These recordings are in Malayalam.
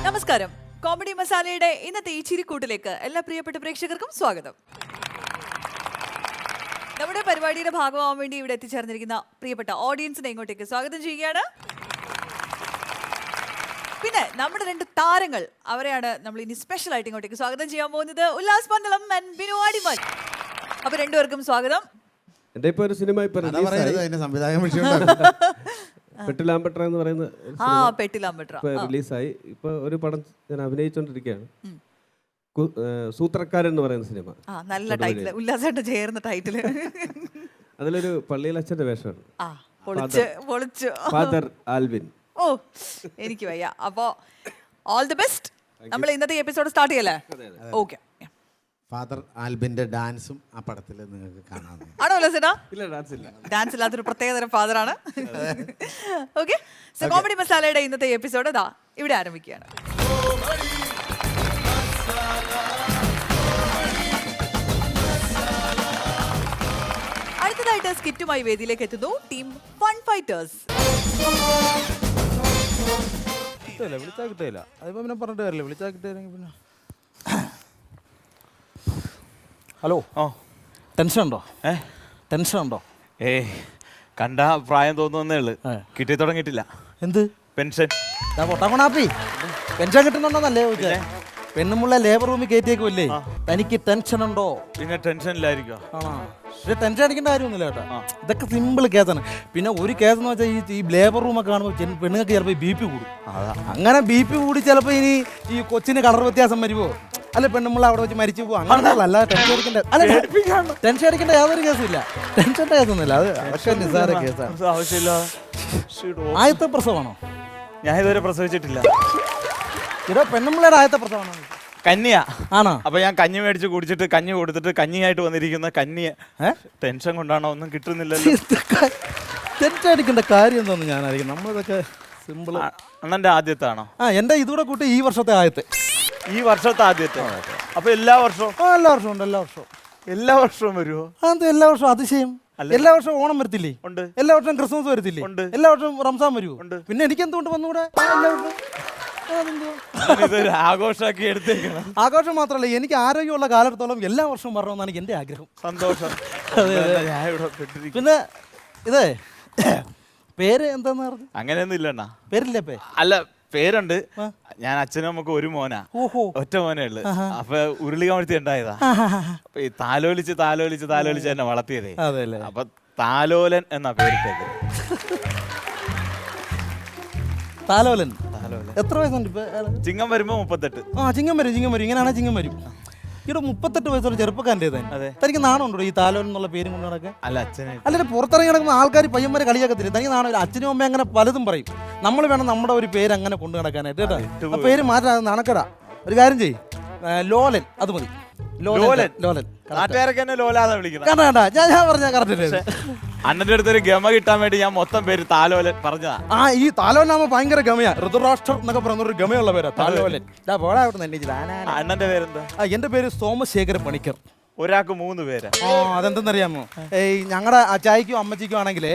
നമസ്കാരം. കോമഡി മസാലയുടെ ഇന്നത്തെ ഈ ചിരിക്കൂട്ടിലേക്ക് എല്ലാ പ്രിയപ്പെട്ട പ്രേക്ഷകർക്കും സ്വാഗതം. നമ്മുടെ പരിപാടിയുടെ ഭാഗമാവാൻ വേണ്ടി ഇവിടെ എത്തിച്ചേർന്നിരിക്കുന്ന പ്രിയപ്പെട്ട ഓഡിയൻസിനെ ഇങ്ങോട്ടേക്ക് സ്വാഗതം ചെയ്യുകയാണ്. പിന്നെ നമ്മുടെ രണ്ട് താരങ്ങൾ, അവരെയാണ് നമ്മൾ ഇനി സ്പെഷ്യൽ ആയിട്ട് ഇങ്ങോട്ടേക്ക് സ്വാഗതം ചെയ്യാൻ പോകുന്നത്. ഉല്ലാസ് പന്തളം ആൻഡ് ബിനു ആടിമൽ. അപ്പൊ രണ്ടുപേർക്കും സ്വാഗതം. എന്റെ ഇപ്പൊ ഒരു സിനിമ പെട്ടിലാമ്പട്ര എന്ന് പറയുന്ന റിലീസായി. ഇപ്പൊ ഒരു പടം ഞാൻ അഭിനയിച്ചോണ്ടിരിക്കുകയാണ്, സൂത്രക്കാരൻ എന്ന് പറയുന്ന സിനിമ. നല്ല ടൈറ്റിൽ, ഉല്ലാസായിട്ട് ചേർന്ന ടൈറ്റില്. അതിലൊരു പള്ളിയിൽ അച്ഛന്റെ വേഷമാണ്, ഫാദർ ആൽവിൻ. ഓ, എനിക്ക് വയ്യ. അപ്പോ ഓൾ ദി ബെസ്റ്റ്. നമ്മൾ ഇന്നത്തെ എപ്പിസോഡ് സ്റ്റാർട്ട് ചെയ്യല്ലേ? ഓക്കെ. ഫാദർ ആൽബിന്റെ ഡാൻസും ആ പടത്തിൽ നിങ്ങൾക്ക് കാണാം. ആണോ ഉല്ലാസേട്ടാ? ഇല്ല, ഡാൻസ് ഇല്ല. ഡാൻസ് ഇല്ലാത്തൊരു പ്രത്യേകതരം ഫാദറാണ്. ഓക്കെ, സോ കോമഡി മസാലയുടെ ഇന്നത്തെ എപ്പിസോഡ് ഇതാ ഇവിടെ ആരംഭിക്കുകയാണ്. അടുത്തതായിട്ട് സ്കിറ്റുമായി വേദിയിലേക്ക് എത്തുന്നു ടീം ഫൺ ഫൈറ്റേഴ്സ്. വിളിച്ചാൽ കിട്ടില്ല, അതിപ്പോ പിന്നെ പറഞ്ഞിട്ട് കാര്യമില്ല. വിളിച്ചാൽ കിട്ടിയില്ലെങ്കിൽ പിന്നെ ഹലോ. ടെൻഷൻ ഉണ്ടോ? ടെൻഷൻ ഉണ്ടോ? കണ്ട പ്രായം തോന്നുന്നേ ഉള്ളു, കിട്ടി തുടങ്ങിയിട്ടില്ല. എന്ത് പെൻഷൻ? പൊട്ടാക്കണാപ്പി പെൻഷൻ കിട്ടുന്നുണ്ടോന്നല്ലേ ചോദിച്ചേ? പെണ്ണുമുള്ള ലേബർ റൂമിൽ കയറ്റിയേക്കുമല്ലേ? തനിക്ക് ടെൻഷൻ ഉണ്ടോ? പിന്നെ ടെൻഷനിലായിരിക്കും. ആണോ? പക്ഷേ ടെൻഷൻ അടിക്കേണ്ട കാര്യമൊന്നുമില്ല കേട്ടോ. ഇതൊക്കെ സിമ്പിൾ കേസാണ്. പിന്നെ ഒരു കേസ് എന്ന് വെച്ചാൽ ഈ ലേബർ റൂമൊക്കെ കാണുമ്പോൾ പെണ്ണുങ്ങൾക്ക് ചിലപ്പോൾ ബി പി കൂടും. അങ്ങനെ ബി പി കൂടി ചിലപ്പോൾ ഇനി ഈ കൊച്ചിന് കളർ വ്യത്യാസം വരുമോ, അല്ല പെണ്ണുമ്പോൾ അവിടെ വെച്ച് മരിച്ചു പോകും, അങ്ങനെയുള്ള അല്ല ടെൻഷൻ അടിക്കേണ്ട. അല്ല, ടെൻഷൻ അടിക്കേണ്ട യാതൊരു കേസുമില്ല. ടെൻഷൻ്റെ കേസൊന്നുമില്ല, അത് അതൊക്കെ നിസ്സാര കേസാണ്. ആവശ്യമില്ല. ആദ്യത്തെ പ്രസവമാണോ? ഞാൻ ഇതുവരെ പ്രസവിച്ചിട്ടില്ല. ഇതോ പെണ്ണുമ്പിള്ളയുടെ ആദ്യത്തെ പ്രസവമാണോ? കന്നിയാ. ആണോ? അപ്പൊ ഞാൻ കഞ്ഞി മേടിച്ച് കുടിച്ചിട്ട് കഞ്ഞി കൊടുത്തിട്ട് കഞ്ഞിയായിട്ട് വന്നിരിക്കുന്ന കഞ്ഞിയെ ടെൻഷൻ കൊണ്ടാണോ ഒന്നും കിട്ടുന്നില്ലല്ലോ. ടെൻഷൻ അടിക്കേണ്ട കാര്യം എന്താണെന്ന് ഞാനായിരിക്കും. നമ്മളിതൊക്കെ സിമ്പിൾ. അണ്ണന്റെ ആദ്യത്താണോ? എൻ്റെ ഇതുകൂടെ കൂട്ടി ഈ വർഷത്തെ ആദ്യത്തെ. ഈ വർഷത്തെ ആദ്യത്തെ? അപ്പൊ എല്ലാ വർഷവും? എല്ലാ വർഷവും ഉണ്ട്. എല്ലാ വർഷവും വരുമോ? അത് എല്ലാ വർഷവും അതിശയം. എല്ലാ വർഷവും ഓണം വരത്തില്ലേ? ഉണ്ട്. എല്ലാ വർഷവും ക്രിസ്മസ് വരത്തില്ലേ? ഉണ്ട്. എല്ലാ വർഷവും റംസാൻ വരുമോ? ഉണ്ട്. പിന്നെ എനിക്ക് എന്തുകൊണ്ട് വന്നുകൂടെ? ഇതൊരു ആഘോഷമാക്കി എടുത്തേക്കണം. ആഘോഷം മാത്രമല്ല, എനിക്ക് ആരോഗ്യമുള്ള കാലത്തോളം എല്ലാ വർഷവും വരണമെന്നാണ് എൻ്റെ ആഗ്രഹം. സന്തോഷം. പിന്നെ ഇതേ പേര് എന്താന്ന് പറഞ്ഞു? അങ്ങനെയൊന്നും ഇല്ലണ്ണ. പേരില്ലേ? അല്ല, പേരുണ്ട്. ഞാൻ അച്ഛനും നമുക്ക് ഒരു മോനാ, ഒറ്റ മോനേ ഉള്ളു. അപ്പൊ ഉരുളി കമഴ്ത്തി ഉണ്ടായതാ. അപ്പൊ ഈ താലോലിച്ച് എന്നെ വളർത്തിയതേ. അപ്പൊ താലോലൻ എന്നാ പേരിട്ടേക്ക്. താലോലൻ. എത്ര വയസ്സുണ്ട് ഇപ്പൊ? ചിങ്ങം വരുമ്പോ 38. ചിങ്ങം വരും. ഇങ്ങനെയാണെ ചിങ്ങം വരും. ഇവിടെ 38 വയസ്സുള്ള ചെറുപ്പക്കാരൻ്റെ തനിക്ക് നാണം ഉണ്ടോ ഈ താലോലൻ എന്നുള്ള പേരും കൊണ്ട് നടക്കാൻ? അല്ല, അച്ഛനെ അല്ലെ പുറത്തിറങ്ങി നടക്കുന്ന ആൾക്കാർ പയ്യന്മാരെ കളിയാക്കത്തില്ല. തനിക്ക് നാണം? അച്ഛനും അമ്മയും അങ്ങനെ പലതും പറയും. നമ്മൾ വേണം നമ്മുടെ ഒരു പേര് അങ്ങനെ കൊണ്ടു നടക്കാനായിട്ട് കേട്ടോ. ആ പേര് മാറ്റാൻ നടക്കടാ. ഒരു കാര്യം ചെയ്യ്, ലോലൻ, അത് മതി. ലോലൻ. നാട്ടുകാരൊക്കെ എന്നെ ലോലാതെ വിളിക്കണം. ഞാൻ പറഞ്ഞ കറക്റ്റ്. അണ്ണന്റെ അടുത്തൊരു ഗമ കിട്ടാൻ വേണ്ടി ഞാൻ മൊത്തം പേര് താലോലൻ പറഞ്ഞതാ. ഈ താലോലനാകുമ്പോ ഭയങ്കര ഗമയാ. ഋതുരാഷ്ട്രം എന്നൊക്കെ പറയുന്ന ഒരു ഗമയുള്ള പേരാ താലോലൻ. അണ്ണന്റെ പേരെന്താ? എന്റെ പേര് സോമശേഖര പണിക്കർ. ഒരാൾക്ക് 3 പേര്. അതെന്തെന്നറിയാമോ? ഞങ്ങളുടെ അച്ചായിക്കും അമ്മച്ചിക്കും ആണെങ്കിലേ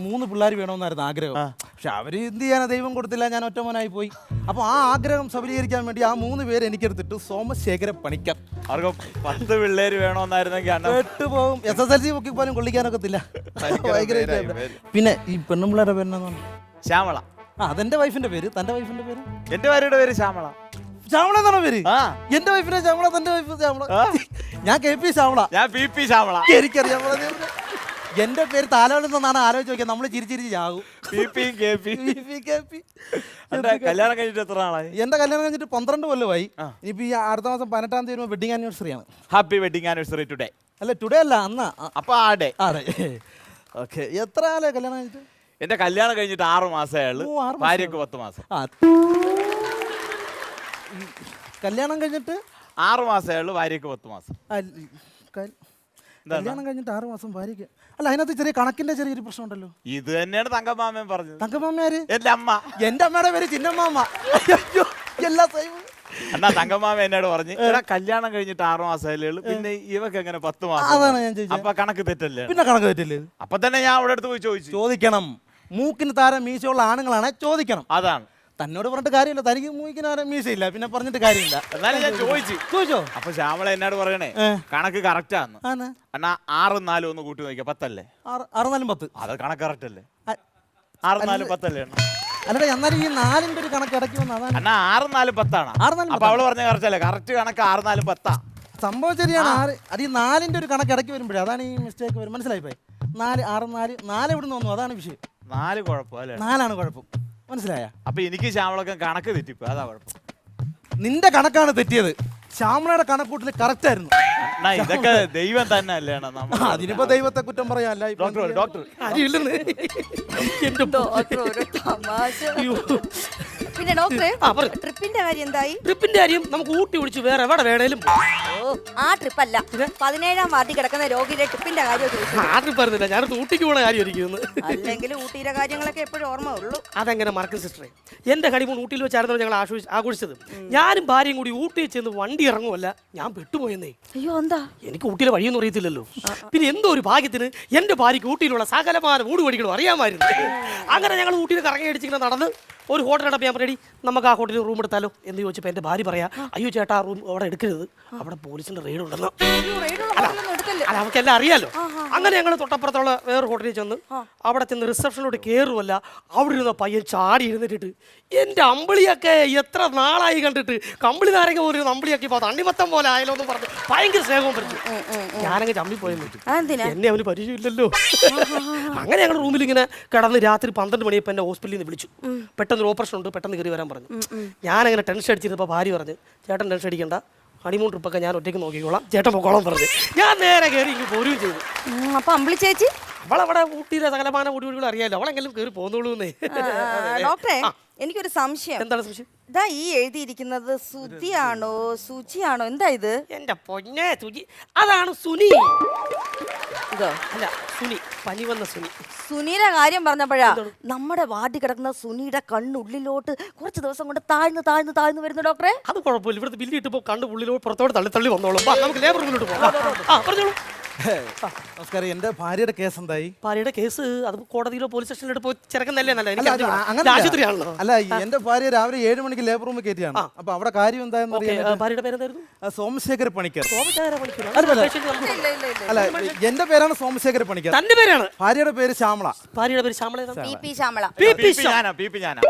3 പിള്ളേർ വേണമെന്നായിരുന്നു ആഗ്രഹം. പക്ഷെ അവര് എന്ത് ചെയ്യാനാ, ദൈവം കൊടുത്തില്ല, ഞാൻ ഒറ്റ മോനായി പോയി. അപ്പൊ ആ ആഗ്രഹം സഫലീകരിക്കാൻ വേണ്ടി ആ 3 പേര് എനിക്കെടുത്തിട്ട് സോമശേഖര പണിക്കർ. അവർക്ക് 10 പിള്ളേര് വേണമെന്നായിരുന്നെങ്കിൽ പോകും. SSLC ബുക്കിൽ പോലും കൊള്ളിക്കാനൊക്കത്തില്ല. പിന്നെ ഈ പെണ്ണുമ്പിള്ളേരുടെ പേരെന്നാണ്? ശ്യാമള. അതെന്റെ വൈഫിന്റെ പേര്. തന്റെ വൈഫിന്റെ പേര്? എന്റെ ഭാര്യയുടെ പേര് ശ്യാമള. ശ്യാമള എന്നാണ് പേര്? എന്റെ വൈഫിനെ ശ്യാമള, തന്റെ വൈഫ് ശ്യാമള. ഞാൻ KP ശ്യാമള. ഞാൻ PP ശ്യാമള. എനിക്കറിയാം. എന്റെ പേര് താലോലൻ എന്നാണ് ആലോചിച്ച് നോക്കിയാൽ നമ്മൾ ചിരിച്ചിരിച്ച് ചാകും. കല്യാണം കഴിഞ്ഞിട്ട് എത്ര നാളായി? എന്റെ കല്യാണം കഴിഞ്ഞിട്ട് 12 കൊല്ലമായി. ഇനിയിപ്പോ ഈ അടുത്ത മാസം 18-ാം തീയതി വെഡിങ് ആനിവേഴ്സറി ആണ്. Happy wedding anniversary today. അല്ല, ടുഡേ അല്ല, അന്നാ. അപ്പൊ ആ ഡേ. ഓക്കെ. എത്ര ആളെ കല്യാണം കഴിഞ്ഞിട്ട്? എന്റെ കല്യാണം കഴിഞ്ഞിട്ട് 6 മാസമേ ഉള്ളൂ. ഭാര്യക്ക് 10 മാസം. കല്യാണം കഴിഞ്ഞിട്ട് 6 മാസമേ ഉള്ളൂ, ഭാര്യക്ക് 10 മാസം. കല്യാണം കഴിഞ്ഞിട്ട് 6 മാസം ഭാര്യക്ക്. അല്ല, അതിനകത്ത് ചെറിയ കണക്കിന്റെ ചെറിയൊരു പ്രശ്നം ഉണ്ടല്ലോ. ഇത് തന്നെയാണ് തങ്കമാമൻ പറഞ്ഞത്. തങ്കമാമയാര്? എന്റെ അമ്മ. എന്റെ അമ്മയുടെ പേര് ചിന്നമ്മാമ്മ. എല്ലാ എന്നാ തങ്കമാമ എന്നോട് പറഞ്ഞു, കല്യാണം കഴിഞ്ഞിട്ട് 6 മാസമല്ലേ ഉള്ളൂ, പിന്നെ ഇവക്ക് എങ്ങനെ 10 മാസം? അതാണ് ഞാൻ ചോദിച്ചത്. അപ്പൊ കണക്ക് തെറ്റല്ലേ? പിന്നെ കണക്ക് തെറ്റല്ലേ? അപ്പൊ തന്നെ ഞാൻ അവിടെ അടുത്ത് പോയി ചോദിക്കണം. മൂക്കിന് താരം മീശയുള്ള ആണുങ്ങളാണ് ചോദിക്കണം. അതാണ് തന്നോട് പറഞ്ഞിട്ട് കാര്യമില്ല, തനിക്ക് മൂവിക്കിന് മീശയില്ല, പിന്നെ പറഞ്ഞിട്ട് കാര്യമില്ല. എന്നാലും ഞാൻ ചോദിച്ചോ. അപ്പൊ ശ്യാമള എന്നോട് പറയണേ കണക്ക് കറക്റ്റ് ആന്ന്. അണ്ണാ 6 4 ഒന്ന് കൂട്ടി നോക്കിയാ 10 അല്ലേ? 6 4 10. അത് കണക്ക് കറക്റ്റ് അല്ലേ? 6 4 10 അല്ലേ? അല്ലടാ, എന്നാലും ഈ 4ന്റെ ഒരു കണക്ക് ഇടയ്ക്ക് വന്ന അതാണ്. അണ്ണാ 6 4 10 ആണ്. 6 4 അപ്പൊ അവള് പറഞ്ഞ കറക്റ്റ് അല്ലേ? കറക്റ്റ് കണക്ക് 6 4 10 ആ. സംഭവം ശരിയാണ്. അത് ഈ 4ന്റെ ഒരു കണക്ക് ഇടയ്ക്ക് വരുമ്പോഴേ അതാണ് ഈ മിസ്റ്റേക്ക് വരും. മനസ്സിലായിപ്പോയി? 4 6 4 എവിടെ നിന്ന് വന്നു? അതാണ് വിഷയം. 4 കുഴപ്പം അല്ലേ? 4 കുഴപ്പം. മനസ്സിലായ? അപ്പൊ എനിക്ക് ശ്യാമളൊക്കെ കണക്ക് തെറ്റിപ്പോ, അതാ കുഴപ്പം. നിന്റെ കണക്കാണ് തെറ്റിയത്. ശ്യാമളയുടെ കണക്കൂട്ടിൽ കറക്റ്റ് ആയിരുന്നു. അണ്ണാ ഇതൊക്കെ ദൈവം തന്നെ അല്ലേ? അതിനിപ്പോ ദൈവത്തെ കുറ്റം പറയാല്ല. ഡോക്ടർ പിന്നെ ഡോക്ടറെ ട്രിപ്പിന്റെ കാര്യം എന്തായി? ട്രിപ്പിന്റെ കാര്യം നമുക്ക് ഊട്ടി വിളിച്ച് വേറെ എവിടെ വേണേലും ഓ, ആ ട്രിപ്പ് അല്ല, 17ാം വാർഡിൽ കിടക്കുന്ന രോഗിയുടെ ട്രിപ്പിന്റെ കാര്യം ചോദിച്ചു. ആ ട്രിപ്പ് പറഞ്ഞില്ല, ഞാൻ ഊട്ടിക്ക് പോണ കാര്യം ഇരിക്കുന്നു. അല്ലെങ്കിൽ ഊട്ടിയിലെ കാര്യങ്ങളൊക്കെ എപ്പോഴും ഓർമ്മ ഉള്ളൂ. അതെങ്ങനെ മറക്കും സിസ്റ്ററെ? എന്റെ ഹണിമൂൺ ഊട്ടിയിൽ വെച്ചായിരുന്നു ഞങ്ങൾ ആഘോഷിച്ചത്. ഞാനും ഭാര്യയും കൂടി ഊട്ടിയിൽ ചെന്ന് വണ്ടി ഇറങ്ങുമല്ല, ഞാൻ പെട്ടുപോയെന്നേ. അയ്യോ, എന്താ? എനിക്ക് ഊട്ടിയിലെ വഴിയൊന്നും അറിയത്തില്ലല്ലോ. പിന്നെ എന്തോ ഒരു ഭാഗ്യത്തിന് എന്റെ ഭാര്യയ്ക്ക് ഊട്ടിയിലുള്ള സകലമാന ഊട് പഠിക്കണം അറിയാമായിരുന്നു. അങ്ങനെ ഞങ്ങൾ ഊട്ടിയിൽ കറങ്ങി അടിച്ചിങ്ങനെ നടന്ന് ഒരു ഹോട്ടലിടപ്പ് ഞാൻ റെഡി, നമുക്ക് ആ ഹോട്ടലിൽ റൂം എടുത്താലോ എന്ന് ചോദിച്ചപ്പോൾ എൻ്റെ ഭാര്യ പറയാ, അയ്യോ ചേട്ടാ ആ റൂം അവിടെ എടുക്കരുത്, അവിടെ പോലീസിന്റെ റെയ്ഡ് ഉണ്ടെന്ന്. അല്ല, അവർക്കെല്ലാം അറിയാലോ. അങ്ങനെ ഞങ്ങൾ തൊട്ടപ്പുറത്തുള്ള വേറെ ഹോട്ടലിൽ ചെന്ന് അവിടെ ചെന്ന് റിസപ്ഷനിലോട്ട് കയറുമല്ല, അവിടെ ഇരുന്ന പയ്യൻ ചാടി ഇരുന്നിട്ട് എൻ്റെ അമ്പിളിയൊക്കെ എത്ര നാളായി കണ്ടിട്ട്, കമ്പിളി നാരങ്ങ ഒരു അമ്പിളിയൊക്കെ ഇപ്പോൾ തണ്ണിമത്തം പോലെ ആയാലോ എന്ന് പറഞ്ഞു ഭയങ്കര സ്നേഹവും പറ്റും. ഞാനങ്ങ് ചമ്മി പോയെന്ന് പറ്റും, എന്നെ അവന് പരിചയമില്ലല്ലോ. അങ്ങനെ ഞങ്ങൾ റൂമിൽ ഇങ്ങനെ കിടന്ന് രാത്രി 12 മണിയപ്പോൾ എന്നെ ഹോസ്പിറ്റലിൽ നിന്ന് വിളിച്ചു. പെട്ടെന്ന് ഒരു ഓപ്പറേഷൻ ഉണ്ട്, പെട്ടെന്ന് കയറി വരാൻ പറഞ്ഞു. ഞാനങ്ങനെ ടെൻഷൻ അടിച്ചിരുന്നപ്പോൾ ഭാര്യ പറഞ്ഞു, ചേട്ടൻ ടെൻഷൻ അടിക്കണ്ട, ഹണിമൂൺ ട്രിപ്പൊക്കെ ഞാൻ ഒറ്റയ്ക്ക് നോക്കിക്കോളാം, ചേട്ടൻ പൊക്കോളം പറഞ്ഞു. ഞാൻ നേരെ കയറി ഇങ്ങ് പോരുകയും ചെയ്തു. അപ്പൊ അമ്പിളി ചേച്ചി അവളവിടെ ഊട്ടിയിലെ സകലമാന കൂടികൾ അറിയാലോ, അവളെങ്കിലും കയറി പോന്നോളൂ എന്നേ. ഡോക്ടറെ, എനിക്കൊരു സംശയം. എന്താണ് സംശയം? ഇതാ ഈ എഴുതിയിരിക്കുന്നത് സുധിയാണോ സുചിയാണോ? എന്താ ഇത്? എന്റെ പൊന്നെ സുജി, അതാണ് സുനി. ഇതോ? അല്ല, സുനി, പനി വന്ന സുനി. സുനിയുടെ കാര്യം പറഞ്ഞപ്പോഴാ നമ്മുടെ വാർഡിൽ കിടക്കുന്ന സുനിയുടെ കണ്ണുള്ളിലോട്ട് കുറച്ച് ദിവസം കൊണ്ട് താഴ്ന്നു താഴ്ന്നു താഴ്ന്നു വരുന്നു ഡോക്ടറെ. അത് കുഴപ്പമില്ല, ഇവിടുത്തെ ബില്ല് ഇട്ടപ്പോ കണ്ട് ഉള്ളിലോട്ട് പുറത്തോട്ട് തള്ളി തള്ളി വന്നോളും. വാ, നമുക്ക് ലേബർ റൂമിലോട്ട് പോകാം. പറഞ്ഞോളൂ. നമസ്കാരം. എന്റെ ഭാര്യയുടെ കേസ് എന്തായി? ഭാര്യയുടെ കേസ് അത് കോടതിയിലോ പോലീസ് സ്റ്റേഷനിലോട്ട് പോയി ചിറക്കുന്നല്ലേ നല്ല അങ്ങനെ ആശുപത്രിയാണല്ലോ. അല്ല, എന്റെ ഭാര്യ രാവിലെ 7 മണിക്ക് ലേബർ റൂമിൽ കയറ്റിയാണ്. അപ്പൊ അവിടെ കാര്യം എന്തായെന്ന് അറിയാം. ഭാര്യയുടെ പേരെന്തായിരുന്നു? സോമശേഖര പണിക്കർ. അല്ല, അല്ല, എന്റെ പേരാണ് സോമശേഖര പണിക്കർ. തന്റെ പേരാണ്? ഭാര്യയുടെ പേര് ശ്യാമള. ഭാര്യയുടെ പേര് ശ്യാമള. പി ശ്യാമള. ഞാനാ.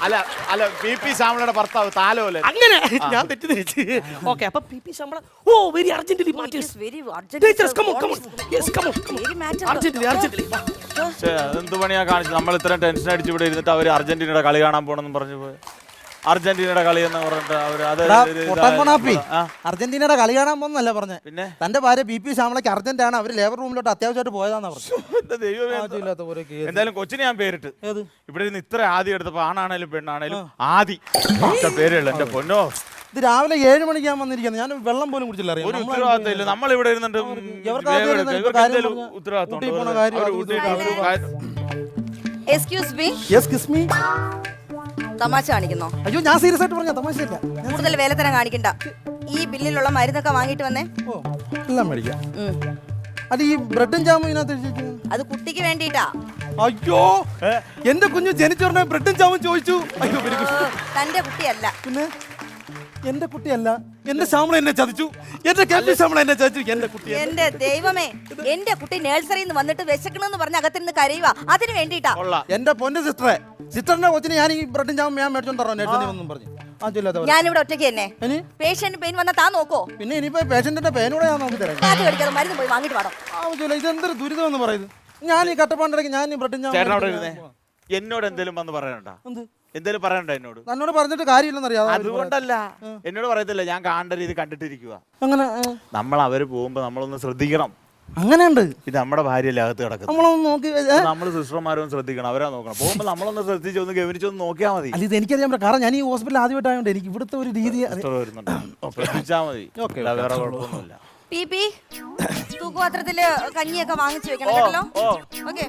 അല്ല പി ശ്യാമളയുടെ ഭർത്താവ് താലോലൻ. അങ്ങനെ ഞാൻ തെറ്റിദ്ധരിച്ച്. ഓക്കെ, അപ്പൊ പി ശ്യാമള. ഓ, വെരി അർജന്റലി മാറ്റേഴ്സ്. എന്ത് പണിയാ കാണിച്ചത്? നമ്മൾ ഇത്രയും ടെൻഷൻ അടിച്ച് ഇവിടെ ഇരുന്നിട്ട് അവര് അർജന്റീനയുടെ കളി കാണാൻ പോണെന്ന് പറഞ്ഞു പോയി. അർജന്റീനയുടെ കളി എന്ന് പറഞ്ഞിട്ട് അവര് അർജന്റീനയുടെ കളി കാണാൻ പോകുന്നല്ല പറഞ്ഞ. പിന്നെ തന്റെ ഭാര്യ പി ശ്യാമളക്ക് അർജന്റ് ആണ്, അവര് ലേബർ റൂമിലോട്ട് അത്യാവശ്യമായിട്ട് പോയതാന്ന് പറഞ്ഞു. എന്തായാലും കൊച്ചിന് ഞാൻ പേരിട്ട് ഇവിടെ ഇരുന്ന് ഇത്ര ആദ്യം എടുത്തപ്പോ ആണാണേലും പെണ്ണാണേലും ആദി പേരുള്ള എന്റെ പൊന്നോ. ഇത് രാവിലെ 7 മണിക്ക് ഞാൻ വന്നിരിക്കുന്നത്, ഞാൻ വെള്ളം പോലും കുടിച്ചില്ല. ഒരു ഉത്തരവാദിത്തം ഇല്ല. നമ്മൾ ഇവിടെ ഇരുന്നിട്ട് ഉത്തരവാദിത്തം. Excuse me. Yes me. തമാശ കാണിക്കുന്നോ? അയ്യോ, ഞാൻ സീരിയസ് ആയിട്ട് പറഞ്ഞ തമാശയില്ല. കൂടുതൽ വേലത്തരം കാണിക്കണ്ട. ഈ ബില്ലിലുള്ള മരുന്നൊക്കെ വാങ്ങിട്ട് വന്നേ. ഓ, എല്ലാം മേടിക്കാം. അത് ഈ ബ്രെഡും ജാമും ഇതിനകത്ത്. അത് കുട്ടിക്ക് വേണ്ടിട്ടാ. അയ്യോ, എന്റെ കുഞ്ഞു ജനിച്ചോടനെ ബ്രെഡും ജാമും ചോദിച്ചു. അയ്യോ, തന്റെ കുട്ടിയല്ല. പിന്നെ എന്റെ കുട്ടിയല്ല, എന്റെ ശ്യാമള എന്നെ ചതിച്ചു. എന്റെ കെ.പി. ശ്യാമള എന്നെ ചതിച്ചു. എന്റെ കുട്ടി. എന്റെ ദൈവമേ, എന്റെ കുട്ടി നേഴ്സറിയിൽ നിന്ന് വന്നിട്ട് വിശക്കണെന്ന് പറഞ്ഞ് അകത്തിരുന്ന് കരയുക. അതിന് വേണ്ടിട്ടാ. എന്റെ പൊന്നു സിസ്റ്ററിന്റെ കൊച്ചിന് ഞാൻ ഈ ബ്രെഡും ജാമും ഞാൻ മേടിച്ചോണ്ട് നേഴ്സറിന്നും പറഞ്ഞു. ഞാനിവിടെ ഒറ്റയ്ക്ക് തന്നെ. പേഷ്യന്റ് പെയിൻ വന്നാൽ താൻ നോക്കോ? പിന്നെ ഇനിയിപ്പോ പേഷ്യന്റിന്റെ പേനൂടെ ഞാൻ നോക്കി തരാം. മരുന്ന് പോയി വാങ്ങിട്ട് പാടോ. ആവശ്യമില്ല, ഇതെന്തൊരു ദുരിതം എന്ന് പറയുന്നത്. ഞാൻ ഈ കട്ടപ്പാണ്ടിടയ്ക്ക് ഞാൻ ഈ ബ്രെഡും ജാമും. എന്നോട് എന്തെങ്കിലും വന്ന് പറയണ്ട. എന്തേലും പറയണ്ട എന്നോട്? എന്നോട് പറഞ്ഞിട്ട് കാര്യമില്ലെന്നറിയാം. അതുകൊണ്ടല്ല, എന്നോട് പറയത്തില്ല. ഞാൻ കാണേണ്ട രീതി കണ്ടിട്ടിരിക്കുക. അങ്ങനെ നമ്മൾ അവര് പോകുമ്പോ നമ്മളൊന്ന് ശ്രദ്ധിക്കണം. അങ്ങനെയുണ്ട്. ഇത് നമ്മുടെ ഭാര്യയല്ലേ അകത്ത് കിടക്കുന്നത്. നമ്മളൊന്ന് നോക്കി, നമ്മൾ സിസ്റ്റർമാരും ശ്രദ്ധിക്കണം. അവരാ നോക്കണം. പോകുമ്പോ നമ്മളൊന്ന് ശ്രദ്ധിച്ചൊന്ന് ഗവനിച്ചൊന്ന് നോക്കിയാൽ മതി. അല്ല, ഇത് എനിക്കറിയാം. കാരണം ഞാൻ ഈ ഹോസ്പിറ്റലിൽ ആദ്യമായിട്ടായതുകൊണ്ട് എനിക്ക് ഇവിടുത്തെ ഒരു രീതി വരുന്നുണ്ട്. ശ്രദ്ധിച്ചാൽ മതി. വേറെ കുഴപ്പമൊന്നുമില്ല. പി തൂക്കുപാത്രത്തില് കഞ്ഞിയൊക്കെ വാങ്ങിച്ചു വെക്കണം കേട്ടല്ലോ. ഓക്കെ.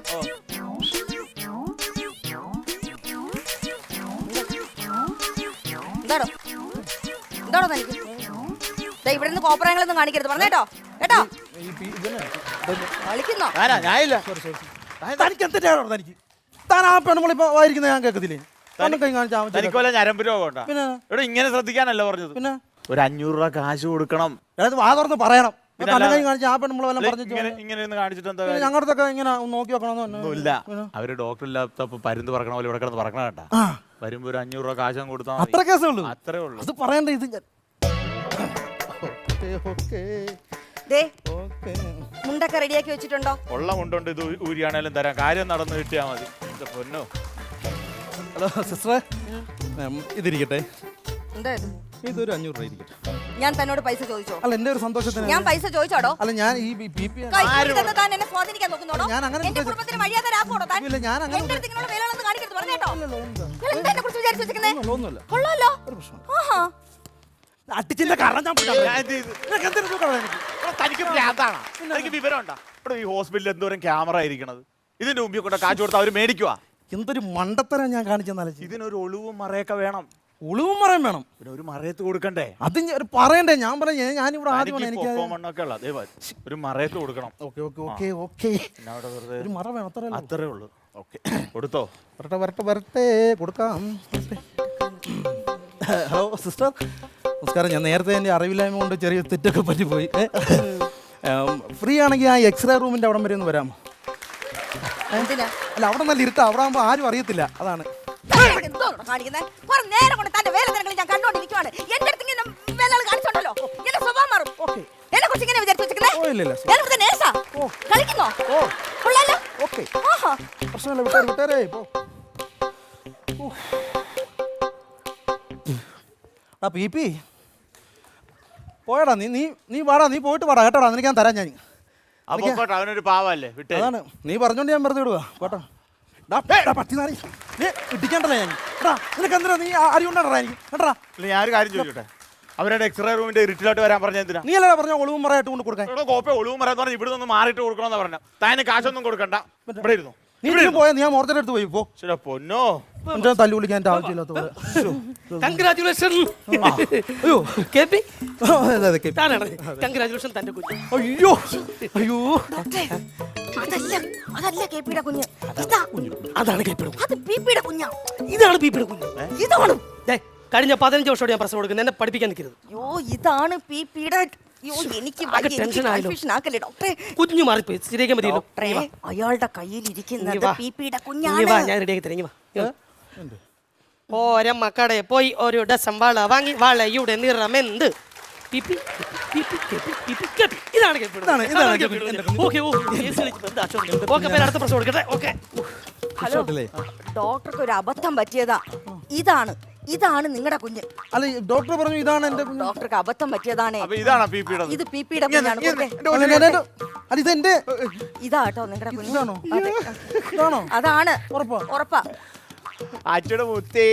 എന്താണോ തനിക്ക്? ഇവിടെ നിന്ന് കോപ്പറങ്ങളൊന്നും കാണിക്കരുത് പറഞ്ഞേട്ടോ. കേട്ടോ? കളിക്കുന്നോ? തനിക്ക് എന്തിനാണോ? തനിക്ക് താൻ ആ പെണ്ണുമ്പോൾ ഇപ്പൊ വായിരിക്കുന്നത് ഞാൻ കേൾക്കത്തില്ലേ? കണ്ണും കൈ കാണിച്ച ആവശ്യം തനിക്ക് വല്ല ഞരമ്പ് രോഗം ഉണ്ടാ പിന്നെ ഇവിടെ ഇങ്ങനെ ശ്രദ്ധിക്കാനല്ല പറഞ്ഞത്. പിന്നെ ഒരു 500 രൂപ കാശ് കൊടുക്കണം. അതായത് വാ തുറന്ന് പറയണം. പിന്നെ കണ്ണും കൈ അല്ലാതെ- കാണിച്ച ആ പെണ്ണുമ്പോൾ വല്ലതും പറഞ്ഞു ഇങ്ങനെ ഒന്ന് കാണിച്ചിട്ട് എന്താ പിന്നെ ഞങ്ങളുടെ ഇങ്ങനെ ഒന്ന് നോക്കി വെക്കണമെന്ന് ഒന്നുമില്ല. അവര് ഡോക്ടർ ഇല്ലാത്തപ്പോ പരുന്ത് പറക്കണ പോലെ ഇവിടെ കിടന്ന് പറക്കണ കേട്ട. വരുമ്പോ ഒരു 500 രൂപ കാശം കൊടുത്താൽ അത്ര കേസേ ഉള്ളൂ. അത്രേ ഉള്ളൂ. അത് പറയണ്ട ഇത് ഞാൻ ദേ മുണ്ടൊക്കെ റെഡിയാക്കി വെച്ചിട്ടുണ്ടോ? ഉള്ള മുണ്ടുണ്ട്, ഇത് ഊരിയാണേലും തരാം. കാര്യം നടന്നു കിട്ടിയാ മതി. എന്റെ പൊന്നോ. ഹലോ സിസ്റ്ററെ, ഇതിരിക്കട്ടെ. എന്താ ഇത്? ഇതൊരു 500 രൂപ ഇരിക്കട്ടെ. ഞാൻ തന്നോട് പൈസ ചോദിച്ചോ? അല്ല എന്റെ ഒരു സന്തോഷത്തിന് ഞാൻ പൈസ ചോദിച്ചോടോ? അല്ല ഞാൻ ഈ ബി പി താൻ എന്നെ സ്വാധീനിക്കാൻ നോക്കുന്നോടോ? ഞാൻ അങ്ങനെ എന്റെ കുടുംബത്തിന് മര്യാദരാക്കോടോ താൻ? ഇല്ല, ഞാൻ അങ്ങനെ എന്റെ അടുത്ത് ഇങ്ങനെയുള്ള വേലകളൊന്നും കാണിക്കരുത് പറഞ്ഞേട്ടോ. ഇല്ലല്ലോ, എന്താ? നിങ്ങൾ എന്താ എന്നെ കുറിച്ച് വിചാരിച്ചു വെച്ചിരിക്കുന്നേ? ഒന്നുമില്ല. കൊള്ളാലോ. ഒരു പ്രശ്നം. ആഹാ. അട്ടിച്ചിന്റെ കാരണം ഞാൻ പിടിക്കാം. ഞാൻ എന്ത് ചെയ്ത്? നിനക്ക് എന്തിനു സുഖമാണ് എനിക്ക്? ഇവിടെ തനിക്ക് ഭ്രാന്താണോ? തനിക്ക് വിവരം ഉണ്ടാ? ഇവിടെ ഈ ഹോസ്പിറ്റലിൽ എന്തോരം ക്യാമറ ഇരിക്കണത്. ഇതിന്റെ മുമ്പിൽ കൂടെ കാശ് കൊടുത്താൽ അവര് മേടിക്കുവാ. എന്തൊരു മണ്ടത്തരം ഞാൻ കാണിച്ചെന്നാലും ഇതിനൊരു ഒളിവും മറയൊക്കെ വേണം. ഉളിവും പറയാൻ വേണം. പിന്നെ ഒരു മറയത്ത് കൊടുക്കണ്ടേ? അത് ഒരു പറയണ്ടേ? ഞാൻ പറയാം ഞാനിവിടെ ആദ്യമാണ് തനിക്ക് എനിക്ക് പൊക്കോ മണ്ണൊക്കെ ഉള്ള അതേ ഒരു മറയത്ത് കൊടുക്കണം. ഓക്കെ ഓക്കെ ഓക്കെ ഓക്കെ പിന്നെ അവിടെ വെറുതെ ഒരു മറ വേണം. അത്ര അത്രേ ഉള്ളൂ. ഓക്കെ കൊടുത്തോ. വരട്ടെ വരട്ടെ വരട്ടെ കൊടുക്കാം. ഹലോ സിസ്റ്റർ, നമസ്കാരം. ഞാൻ നേരത്തെ എൻ്റെ അറിവില്ലായ്മ കൊണ്ട് ചെറിയ തെറ്റൊക്കെ പറ്റിപ്പോയി. ഫ്രീ ആണെങ്കിൽ ആ എക്സ്റേ റൂമിൻ്റെ അവിടം വരെ ഒന്ന് വരാമോ? എന്തിനാ? അല്ല അവിടെ നല്ല ഇരുട്ടാ, അവിടെ ആകുമ്പോൾ ആരും അറിയത്തില്ല, അതാണ്. എന്തോന്നാ കാണിക്കുന്നേ? കുറെ നേരം കൊണ്ട് തന്റെ വേലകൾ ഞാൻ കണ്ടോണ്ടിരിക്കുവാണ്. എന്റെ അടുത്ത് ഇങ്ങനെ വേലകൾ കാണിച്ചോണ്ടല്ലോ എന്റെ സ്വഭാവം മാറും. എന്നെ കുറിച്ച് ഇങ്ങനെ വിചാരിച്ചു വെച്ചിരിക്കുന്നേ? ഓ ഇല്ല ഇല്ല. ഞാൻ ഇവിടുത്തെ നേഴ്സാ. കളിക്കുന്നോ? കൊള്ളാലോ. ഓക്കെ ആഹാ. പ്രശ്നമില്ല, വിട്ടാരെ വിട്ടാരേ പോ. ആ പി പി പോയടാ. നീ നീ നീ വാടാ, നീ പോയിട്ട് വാടാ കേട്ടോടാ. നിനക്ക് ഞാൻ തരാം. ഞാൻ അപ്പൊ പോട്ടെ, അവനൊരു പാവല്ലേ വിട്ടേ. അതാണ് നീ പറഞ്ഞോണ്ട് ഞാൻ വെറുതെ വിടുവാ. പോട്ടോ പട്ടി നാറി ഇട്ടിക്കണ്ടല്ലേ ഞാൻ. എടാ നിനക്ക് എന്തിനാ നീ അരി കൊണ്ടാടാ എനിക്ക് കേട്ടാ. ഇല്ല, ഞാനൊരു കാര്യം ചോദിച്ചോട്ടെ. അവരുടെ എക്സ്റേ റൂമിന്റെ ഇരുട്ടിലോട്ട് വരാൻ പറഞ്ഞ എന്തിനാ? നീ അല്ലേ പറഞ്ഞ ഒളിവും മറയായിട്ട് കൊണ്ട് കൊടുക്കാൻ? ഇവിടെ കോപ്പ ഒളിവും പറയാന്ന് പറഞ്ഞാൽ ഇവിടെ നിന്ന് മാറിയിട്ട് കൊടുക്കണമെന്നാ പറഞ്ഞ. താന് കാശൊന്നും കൊടുക്കണ്ട, ഇവിടെ ഇരുന്നു. നീ ഇവിടെയും പോയാ നീ ആ മോർച്ചയുടെ അടുത്ത് പോയി പോ. ശരി പൊന്നോ. എന്റെ തല്ലു വിളിക്കാൻ എൻ്റെ ആവശ്യമില്ലാത്ത പോലെ. കൺഗ്രാറ്റുലേഷൻ. അയ്യോ കെ പി അതെ അതെ കേട്ടോ. കൺഗ്രാറ്റുലേഷൻ തന്റെ കുഞ്ഞ്. അയ്യോ അയ്യോ അതല്ല അതല്ല കേപ്പിയുടെ കുഞ്ഞ്. ഇതാ അതാണ് കേപ്പിയുടെ കുഞ്ഞ്. അത് പിപിയുടെ കുഞ്ഞാ. ഇതാണ് പിപിയുടെ കുഞ്ഞ്. ഇതാണ്. ദേ, കഴിഞ്ഞ 15 വർഷത്തോടെ ഞാൻ പ്രശ്നം കൊടുക്കുന്നത്. എന്നെ പഠിപ്പിക്കാൻ നിൽക്കരുത്. അയ്യോ ഇതാണ് പിപിയുടെ. അയ്യോ എനിക്ക് ആകെ ടെൻഷൻ ആയല്ലോ. കൺഫ്യൂഷൻ ആക്കല്ലേ ഡോക്ടറെ. കുഞ്ഞു മാറിപ്പോയി. ശരിയാക്കാൻ മതിയല്ലോ. ഡോക്ടറെ അയാളുടെ കയ്യിൽ ഇരിക്കുന്നത് വാ. പിപിയുടെ ഇങ്ങ് കുഞ്ഞാണ്. വാ, ഞാൻ റെഡിയാക്കി തരാം. ഇങ്ങ് വാ. ഓരം മക്കളെ പോയി ഒരു ഡസം വള വാങ്ങി വളയുടെ നിറമെന്ത്. PP PP കേപ്പി PP കേപ്പി. ഇതാണ് കേപ്പിയുടെ ഇതാണ്, കുഞ്ഞ്. ഇതാണ് അതാണ് കേപ്പി. കേപ്പിയുടെ കുഞ്ഞ്. ഓക്കേ, ഓ കേസ് വിളിച്ച് എന്താ ആശ്വാസം. ഓക്കേ, പേര് അടുത്ത പ്രശ്നം കൊടുക്കട്ടെ. ഓക്കേ. ഹലോ ഡോക്ടർക്ക് ഒരു അബദ്ധം പറ്റിയതാ. ഇതാണ് ഇതാണ് നിങ്ങളുടെ കുഞ്ഞ്. അല്ല ഡോക്ടർ പറഞ്ഞു ഇതാണ് എന്റെ കുഞ്ഞ്. ഡോക്ടർക്ക് അബദ്ധം പറ്റിയതാണേ. അപ്പൊ ഇതാണോ പിപിയുടെ? ഇത് പിപിയുടെ കുഞ്ഞാണ്. കൊടുക്കേ. അല്ല ഇതെന്റെ ഇതാ കേട്ടോ നിങ്ങളുടെ കുഞ്ഞ്. ഇതാണോ? അതെ. ഇതാണോ? അതാണ് ഉറപ്പാ? ഉറപ്പാ. അച്ഛടെ മുത്തേ,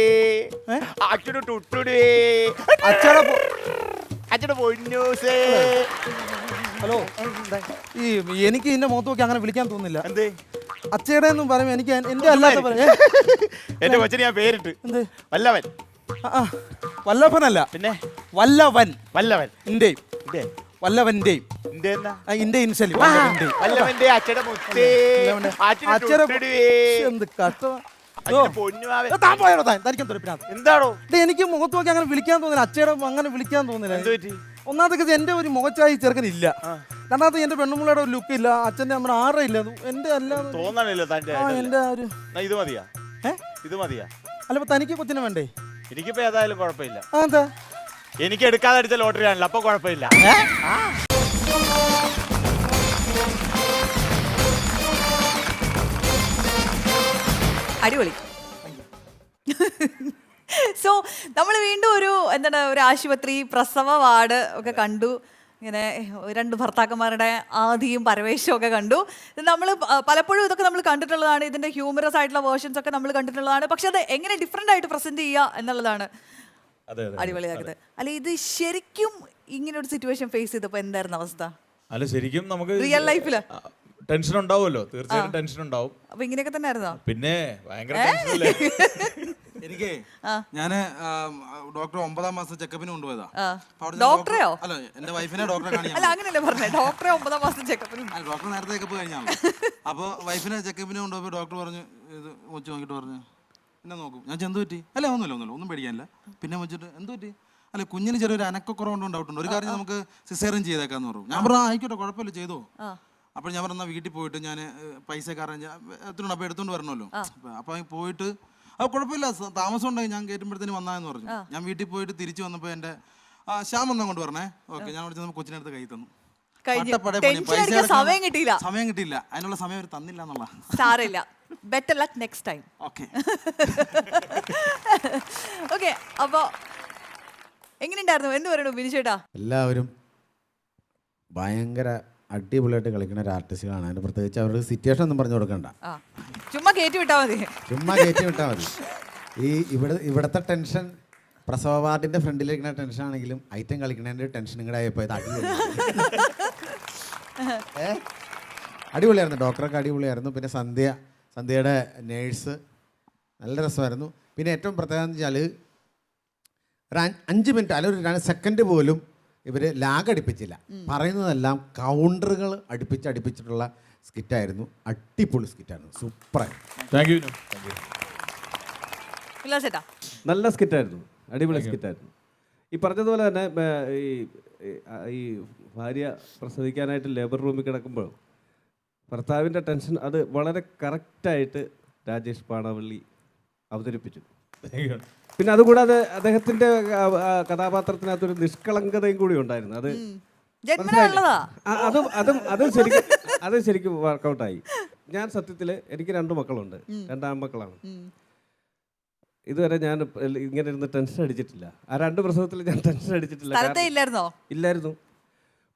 അച്ഛടെ ടുട്ടുടേ, അച്ഛടെ അച്ഛടെ പൊന്നൂസേ. ഹലോ ഈ എനിക്ക് എന്റെ മുഖത്ത് നോക്കി അങ്ങനെ വിളിക്കാൻ തോന്നുന്നില്ല. എന്തേ? അച്ഛയുടെ എന്നും പറയും എനിക്ക് എന്റെ അല്ലാത്ത എന്റെ കൊച്ചിന് ഞാൻ പേരിട്ട് എന്ത് വല്ലവൻ. വല്ലഭനല്ല, പിന്നെ വല്ലവൻ. വല്ലവൻ. ഇന്റെയും ഇതേ വല്ലവന്റെയും ഇന്റെ എന്നാ? ഇന്ത്യ ഇൻസലി വല്ലവന്റെ അച്ഛടെ മുത്തേ, അച്ഛടെ അച്ഛടെ ടുട്ടുടേ, എന്ത് കഷ്ടം. അച്ഛടെ പൊന്നുമാവേ. താൻ പോയാലോ താൻ തനിക്കും തൊരപ്പിനാ. എന്താണോ? എനിക്ക് മുഖത്ത് നോക്കി അങ്ങനെ വിളിക്കാൻ തോന്നില്ല. അച്ഛയുടെ അങ്ങനെ വിളിക്കാൻ തോന്നില്ല. എന്ത് പറ്റി? ഒന്നാമത്തെ കേസ് എന്റെ ഒരു മുഖച്ചായി ചെറുക്കനില്ല. രണ്ടാമത്തെ എന്റെ പെണ്ണുമ്പിള്ളയുടെ ഒരു ലുക്ക് ഇല്ല. അച്ഛന്റെ നമ്മുടെ ആറില്ല. എന്റെ അല്ലാതെ തോന്നണില്ല തന്റെ. എന്റെ ഒരു ഇത് മതിയാ? ഏ ഇത് മതിയാ? അല്ല തനിക്ക് കൊച്ചിനെ വേണ്ടേ? എനിക്കിപ്പോ ഏതായാലും കുഴപ്പമില്ല. എന്താ എനിക്ക് എടുക്കാതെ അടിച്ച ലോട്ടറി ആണല്ലോ, അപ്പൊ കുഴപ്പമില്ല. അടിപൊളി. സോ നമ്മൾ വീണ്ടും ഒരു എന്താണ് ഒരു ആശുപത്രി പ്രസവ വാർഡ് ഒക്കെ കണ്ടു. ഇങ്ങനെ രണ്ട് ഭർത്താക്കന്മാരുടെ ആദിയും പരവേശവും ഒക്കെ കണ്ടു. നമ്മൾ പലപ്പോഴും ഇതൊക്കെ നമ്മൾ കണ്ടിട്ടുള്ളതാണ്. ഇതിന്റെ ഹ്യൂമറസ് ആയിട്ടുള്ള വേർഷൻസ് ഒക്കെ നമ്മൾ കണ്ടിട്ടുള്ളതാണ്. പക്ഷെ അത് എങ്ങനെ ഡിഫറെന്റ് ആയിട്ട് പ്രസന്റ് ചെയ്യുക എന്നുള്ളതാണ് അടിപൊളിയാക്കുന്നത്. അല്ലെ ഇത് ശരിക്കും ഇങ്ങനെ ഒരു സിറ്റുവേഷൻ ഫേസ് ചെയ്തപ്പോ എന്തായിരുന്നു അവസ്ഥ? അല്ല ശരിക്കും നമുക്ക് റിയൽ ലൈഫില് ടെൻഷൻ ഉണ്ടാവുമല്ലോ, തീർച്ചയായിട്ടും ടെൻഷൻ ഉണ്ടാവും. അപ്പൊ ഇങ്ങനെയൊക്കെ തന്നെ ആയിരുന്നോ? പിന്നെ ഭയങ്കര ടെൻഷനല്ലേ. എനിക്ക് ഞാന് ഡോക്ടർ 9ാം മാസം ചെക്കപ്പിന് കൊണ്ടുപോയതാ. ഡോക്ടറെയോ? അല്ല എന്റെ വൈഫിനെ ഡോക്ടറെ അല്ല കാണിക്കാൻ. അങ്ങനെയല്ലേ പറഞ്ഞേ, ഡോക്ടറെ 9ാം മാസം ചെക്കപ്പിന്. ഡോക്ടർ നേരത്തെ ചെക്കപ്പ് കഴിഞ്ഞാണ്. അപ്പോൾ വൈഫിനെ ചെക്കപ്പിന് കൊണ്ടുപോയപ്പോൾ ഡോക്ടർ പറഞ്ഞു, ഇത് വെച്ച് നോക്കിയിട്ട് പറഞ്ഞു എന്നെ നോക്കും. ഞാൻ എന്ത് പറ്റി? അല്ല ഒന്നുമില്ല, ഒന്നും പേടിക്കാനില്ല. പിന്നെ വെച്ചിട്ട് എന്ത് പറ്റി? അല്ല കുഞ്ഞിന് ചെറിയൊരു അനക്കക്കുറവുണ്ടോ ഡൗട്ടുണ്ട്, ഒരു കാര്യം നമുക്ക് സിസേറിയൻ ചെയ്തേക്കാന്ന് പറഞ്ഞു. ഞാൻ പറഞ്ഞു ആയിക്കോട്ടെ കുഴപ്പമില്ല ചെയ്തോ. അപ്പോൾ ഞാൻ പറഞ്ഞാൽ വീട്ടിൽ പോയിട്ട് ഞാൻ പൈസയൊക്കെ അറേഞ്ച് എത്രയുണ്ട് അപ്പോൾ എടുത്തുകൊണ്ട് വരണമല്ലോ. അപ്പോൾ പോയിട്ട് അപ്പോൾ കുഴപ്പമില്ല താമസം ഉണ്ടെങ്കിൽ ഞാൻ കയറ്റുമ്പോഴത്തേന് വന്നാന്ന് പറഞ്ഞു. ഞാൻ വീട്ടിൽ പോയിട്ട് തിരിച്ചു വന്നപ്പോൾ എൻ്റെ ശ്യാം ഒന്നും കൊണ്ട് പറഞ്ഞേ. ഓക്കെ ഞാൻ വിളിച്ചപ്പോൾ കൊച്ചിനടുത്ത് കൈ തന്നു. സമയം കിട്ടിയില്ല. സമയം കിട്ടിയില്ല, അതിനുള്ള സമയം അവർ തന്നില്ല എന്നുള്ള. സാരമില്ല, better luck next time. Okay okay, അപ്പോൾ എങ്ങനെയുണ്ടായിരുന്നു? എന്ത് പറയണു ബിനു ചേട്ടാ? എല്ലാവരും ഭയങ്കര അടിപൊളിയായിട്ട് കളിക്കുന്ന ഒരു ആർട്ടിസ്റ്റുകളാണ്. അതിന് പ്രത്യേകിച്ച് അവർക്ക് സിറ്റുവേഷൻ ഒന്നും പറഞ്ഞു കൊടുക്കണ്ട, ചുമ്മാ കയറ്റി വിട്ടാൽ മതി. ചുമ്മാ കയറ്റി വിട്ടാൽ മതി. ഇവിടുത്തെ ടെൻഷൻ പ്രസവ വാർഡിൻ്റെ ഫ്രണ്ടിലിരിക്കുന്ന ടെൻഷൻ ആണെങ്കിലും ഐറ്റം കളിക്കുന്നതിൻ്റെ ടെൻഷൻ ഇങ്ങടെ ആയപ്പോൾ ഇത് അടിപൊളിയായിരുന്നു. ഡോക്ടറൊക്കെ അടിപൊളിയായിരുന്നു. പിന്നെ സന്ധ്യയുടെ നേഴ്സ് നല്ല രസമായിരുന്നു. പിന്നെ ഏറ്റവും പ്രത്യേകത എന്ന് വെച്ചാൽ ഒരു 5 മിനിറ്റ് അല്ലെങ്കിൽ ഒരു 2 സെക്കൻഡ് പോലും ഇവർ ലാഗ് അടുപ്പിച്ചില്ല. പറയുന്നതെല്ലാം കൗണ്ടറുകൾ അടുപ്പിച്ചിട്ടുള്ള സ്കിറ്റായിരുന്നു. അടിപൊളി സ്കിറ്റായിരുന്നു, സൂപ്പറായിരുന്നു. Thank you. ചേട്ടാ നല്ല സ്കിറ്റായിരുന്നു, അടിപൊളി സ്കിറ്റായിരുന്നു. ഈ പറഞ്ഞതുപോലെ തന്നെ ഈ ഭാര്യ പ്രസവിക്കാനായിട്ട് ലേബർ റൂമിൽ കിടക്കുമ്പോൾ ഭർത്താവിൻ്റെ ടെൻഷൻ അത് വളരെ കറക്റ്റായിട്ട് രാജേഷ് പാണവള്ളി അവതരിപ്പിച്ചു. പിന്നെ അതുകൂടാതെ അദ്ദേഹത്തിൻ്റെ കഥാപാത്രത്തിനകത്തൊരു നിഷ്കളങ്കതയും കൂടി ഉണ്ടായിരുന്നു. അത് അത് ശരിക്കും വർക്കൗട്ടായി. ഞാൻ സത്യത്തിൽ എനിക്ക് 2 മക്കളുണ്ട്, 2 ആൺമക്കളാണ്. ഇതുവരെ ഞാൻ ഇങ്ങനെ ഇരുന്ന് ടെൻഷൻ അടിച്ചിട്ടില്ല. ആ 2 പ്രസവത്തിൽ ഞാൻ ടെൻഷൻ അടിച്ചിട്ടില്ല. ഇല്ലായിരുന്നു,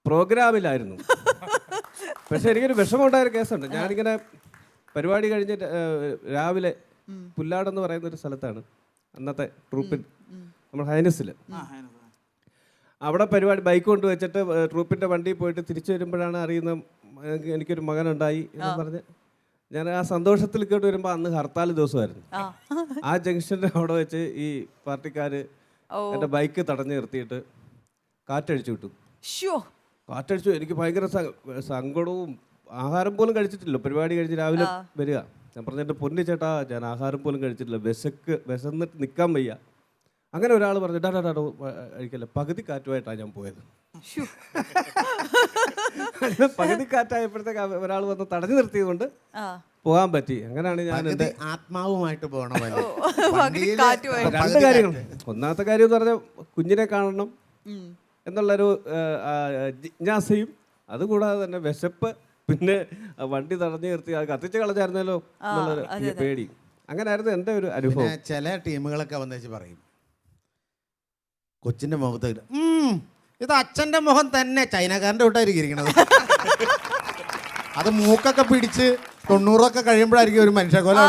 പ്രോഗ്രാമിലായിരുന്നു. പക്ഷെ എനിക്കൊരു വിഷമമുണ്ടായൊരു കേസുണ്ട്. ഞാനിങ്ങനെ പരിപാടി കഴിഞ്ഞ് രാവിലെ പുല്ലാടെന്ന് പറയുന്ന ഒരു സ്ഥലത്താണ് അന്നത്തെ ട്രൂപ്പിൽ, നമ്മൾ ഹൈനസിൽ അവിടെ പരിപാടി ബൈക്ക് കൊണ്ട് വെച്ചിട്ട് ട്രൂപ്പിൻ്റെ വണ്ടിയിൽ പോയിട്ട് തിരിച്ചു വരുമ്പോഴാണ് അറിയുന്ന എനിക്കൊരു മകനുണ്ടായി എന്ന് പറഞ്ഞ് ഞാൻ ആ സന്തോഷത്തിൽ കേട്ട് വരുമ്പോൾ അന്ന് ഹർത്താൽ ദിവസമായിരുന്നു. ആ ജംഗ്ഷൻ്റെ അവിടെ വെച്ച് ഈ പാർട്ടിക്കാർ എൻ്റെ ബൈക്ക് തടഞ്ഞു നിർത്തിയിട്ട് കാറ്റടിച്ചു വിട്ടു. കാറ്റടിച്ചു. എനിക്ക് ഭയങ്കര സങ്കടവും, ആഹാരം പോലും കഴിച്ചിട്ടില്ല. പരിപാടി കഴിഞ്ഞ് രാവിലെ വരിക. ഞാൻ പറഞ്ഞിട്ട് പൊന്നു ചേട്ടാ ഞാൻ ആഹാരം പോലും കഴിച്ചിട്ടില്ല, വിശന്നിട്ട് നിൽക്കാൻ വയ്യ. അങ്ങനെ ഒരാൾ പറഞ്ഞു ഡാ കഴിക്കല്ലേ, പകുതി കാറ്റുമായിട്ടാണ് ഞാൻ പോയത്. പകുതി കാറ്റായപ്പോഴത്തേക്ക് ഒരാൾ വന്ന് തടഞ്ഞു നിർത്തിയത് കൊണ്ട് പോകാൻ പറ്റി. അങ്ങനെയാണ് ഞാൻ എൻ്റെ ആത്മാവുമായിട്ട് പോകണം. 2 കാര്യങ്ങൾ. ഒന്നാമത്തെ കാര്യം എന്ന് പറഞ്ഞാൽ കുഞ്ഞിനെ കാണണം എന്നുള്ളൊരു ജിജ്ഞാസയും, അതുകൂടാതെ തന്നെ വിശപ്പ്, പിന്നെ വണ്ടി തടഞ്ഞു നിർത്തി അത് കത്തിച്ച് കളഞ്ഞായിരുന്നല്ലോ എന്നുള്ളൊരു പേടി. അങ്ങനെയായിരുന്നു എൻ്റെ ഒരു അനുഭവം. ചില ടീമുകളൊക്കെ വന്നേച്ച് പറയും കൊച്ചിൻ്റെ മുഖത്ത് ഇത് അച്ഛൻ്റെ മുഖം തന്നെ, ചൈനക്കാരൻ്റെ വിട്ടായിരിക്കും ഇരിക്കണത്. അത് മൂക്കൊക്കെ പിടിച്ച് 90 കഴിയുമ്പോഴായിരിക്കും ഒരു മനുഷ്യക്കൊല.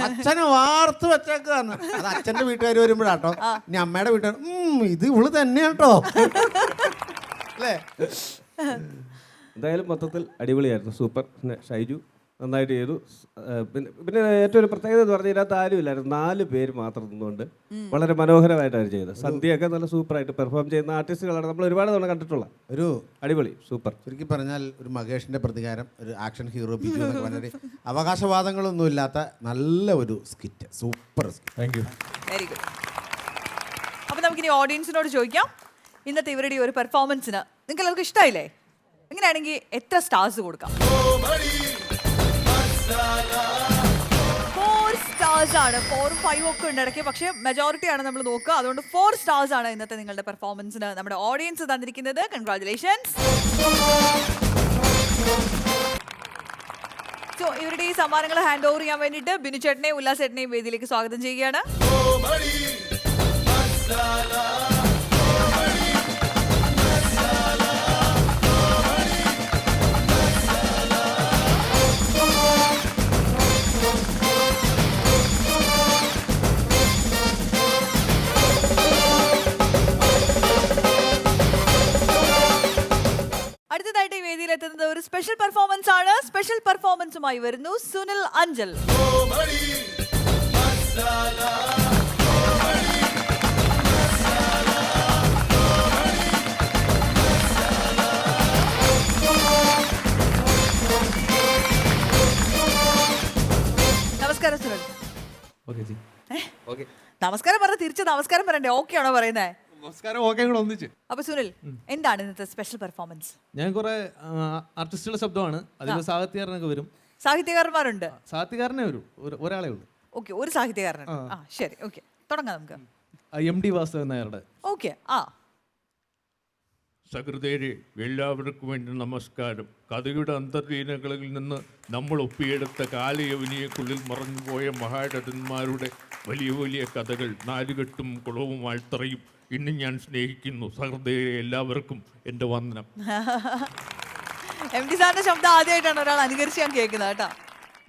അച്ഛനെ വാർത്ത് വെച്ചേക്കാന്ന്. അത് അച്ഛൻ്റെ വീട്ടുകാർ വരുമ്പോഴാട്ടോ. ഇനി അമ്മയുടെ വീട്ടുകാർ ഇത് ഇവള് തന്നെയാട്ടോ അല്ലേ. എന്തായാലും മൊത്തത്തിൽ അടിപൊളിയായിരുന്നു, സൂപ്പർ. പിന്നെ ഷൈജു നന്നായിട്ട് ചെയ്തു. പിന്നെ ഏറ്റവും ഒരു പ്രത്യേകത എന്ന് പറഞ്ഞാൽ ഇതിനകത്ത് ആരും ഇല്ലായിരുന്നു, 4 പേര് മാത്രം നിന്നുകൊണ്ട് വളരെ മനോഹരമായിട്ടാണ് ചെയ്തത്. സന്ധ്യയൊക്കെ നല്ല സൂപ്പറായിട്ട് പെർഫോം ചെയ്യുന്ന ആർട്ടിസ്റ്റുകളാണ് നമ്മൾ ഒരുപാട് തവണ കണ്ടിട്ടുള്ള. ഒരു അടിപൊളി സൂപ്പർ. ചുരുക്കി പറഞ്ഞാൽ ഒരു മകേഷിൻ്റെ പ്രതികാരം, ഒരു ആക്ഷൻ ഹീറോ ബിജു എന്നൊക്കെ പറഞ്ഞൊരു അവകാശവാദങ്ങളൊന്നും ഇല്ലാത്ത നല്ല ഒരു skit, super skit. Thank you. Very good. അപ്പോൾ നമുക്കിനി ഓഡിയൻസിനോട് ചോദിക്കാം, ഇന്നത്തെ ഇവരുടെ ഒരു പെർഫോമൻസിന് നിങ്ങൾക്ക് എല്ലാവർക്കും ഇഷ്ടമായില്ലേ? എങ്ങനെയാണെങ്കിൽ എത്ര സ്റ്റാർസ് കൊടുക്കാം? 4 സ്റ്റാർസ് ആണ്. 4ഉം 5ഉം ഒക്കെ ഉണ്ട് ഇടയ്ക്ക്, പക്ഷേ മെജോറിറ്റി ആണ് നമ്മൾ നോക്കുക. അതുകൊണ്ട് 4 സ്റ്റാർസ് ആണ് ഇന്നത്തെ നിങ്ങളുടെ പെർഫോമൻസിന് നമ്മുടെ ഓഡിയൻസ് തന്നിരിക്കുന്നത്. കൺഗ്രാറ്റുലേഷൻസ്. സോ ഇവരുടെ ഈ സമ്മാനങ്ങൾ ഹാൻഡ് ഓവർ ചെയ്യാൻ വേണ്ടിയിട്ട് ബിനു ചേട്ടനെയും ഉല്ലാസ് ചേട്ടനെയും വേദിയിലേക്ക് സ്വാഗതം ചെയ്യുകയാണ്. അടുത്തതായിട്ട് ഈ വേദിയിൽ എത്തുന്നത് ഒരു സ്പെഷ്യൽ പെർഫോമൻസ് ആണ്. സ്പെഷ്യൽ പെർഫോമൻസുമായി വരുന്നു സുനിൽ അഞ്ചൽ. നമസ്കാരം സുനിൽ. ചേച്ചി ഓക്കെ നമസ്കാരം പറഞ്ഞ തിരിച്ച് നമസ്കാരം പറയണ്ടേ? ഓക്കെ ആണോ പറയുന്നേ? നമസ്കാരം ഓക്കെ കൂടെ ഒന്നിച്ച്. അപ്പൊ സുനിൽ, എന്താണ് ഇന്നത്തെ സ്പെഷ്യൽ പെർഫോമൻസ്? ഞാൻ കുറെ ആർട്ടിസ്റ്റുകളുടെ ശബ്ദമാണ് അതിൽ സാഹിത്യകാരനൊക്കെ വരും. സാഹിത്യകാരന്മാരുണ്ട്? സാഹിത്യകാരനെ വരും, ഒരാളെ ഉള്ളൂ. ഓക്കെ, ഒരു സാഹിത്യകാരനുണ്ട്. ആ ശരി, ഓക്കെ, തുടങ്ങാം നമുക്ക്. MD വാസുദേവൻ നായരുടെ. ഓക്കെ. സഹൃദയരെ, എല്ലാവർക്കും വേണ്ടി നമസ്കാരം. കഥയുടെ അന്തർലീനകളിൽ നിന്ന് നമ്മൾ ഒപ്പിയെടുത്ത കാലയവനിയെക്കുള്ളിൽ മറഞ്ഞുപോയ മഹാരഥന്മാരുടെ വലിയ വലിയ കഥകൾ നാലുകെട്ടും കുളവും ആഴ്ത്തറയും ഇന്ന് ഞാൻ സ്നേഹിക്കുന്നു. സഹൃദയരെ, എല്ലാവർക്കും എൻ്റെ വന്ദനം. MD സാറിന്റെ ശബ്ദം ആദ്യമായിട്ടാണ് ഒരാൾ അനുകരിച്ച് ഞാൻ കേൾക്കുന്നത് കേട്ടോ.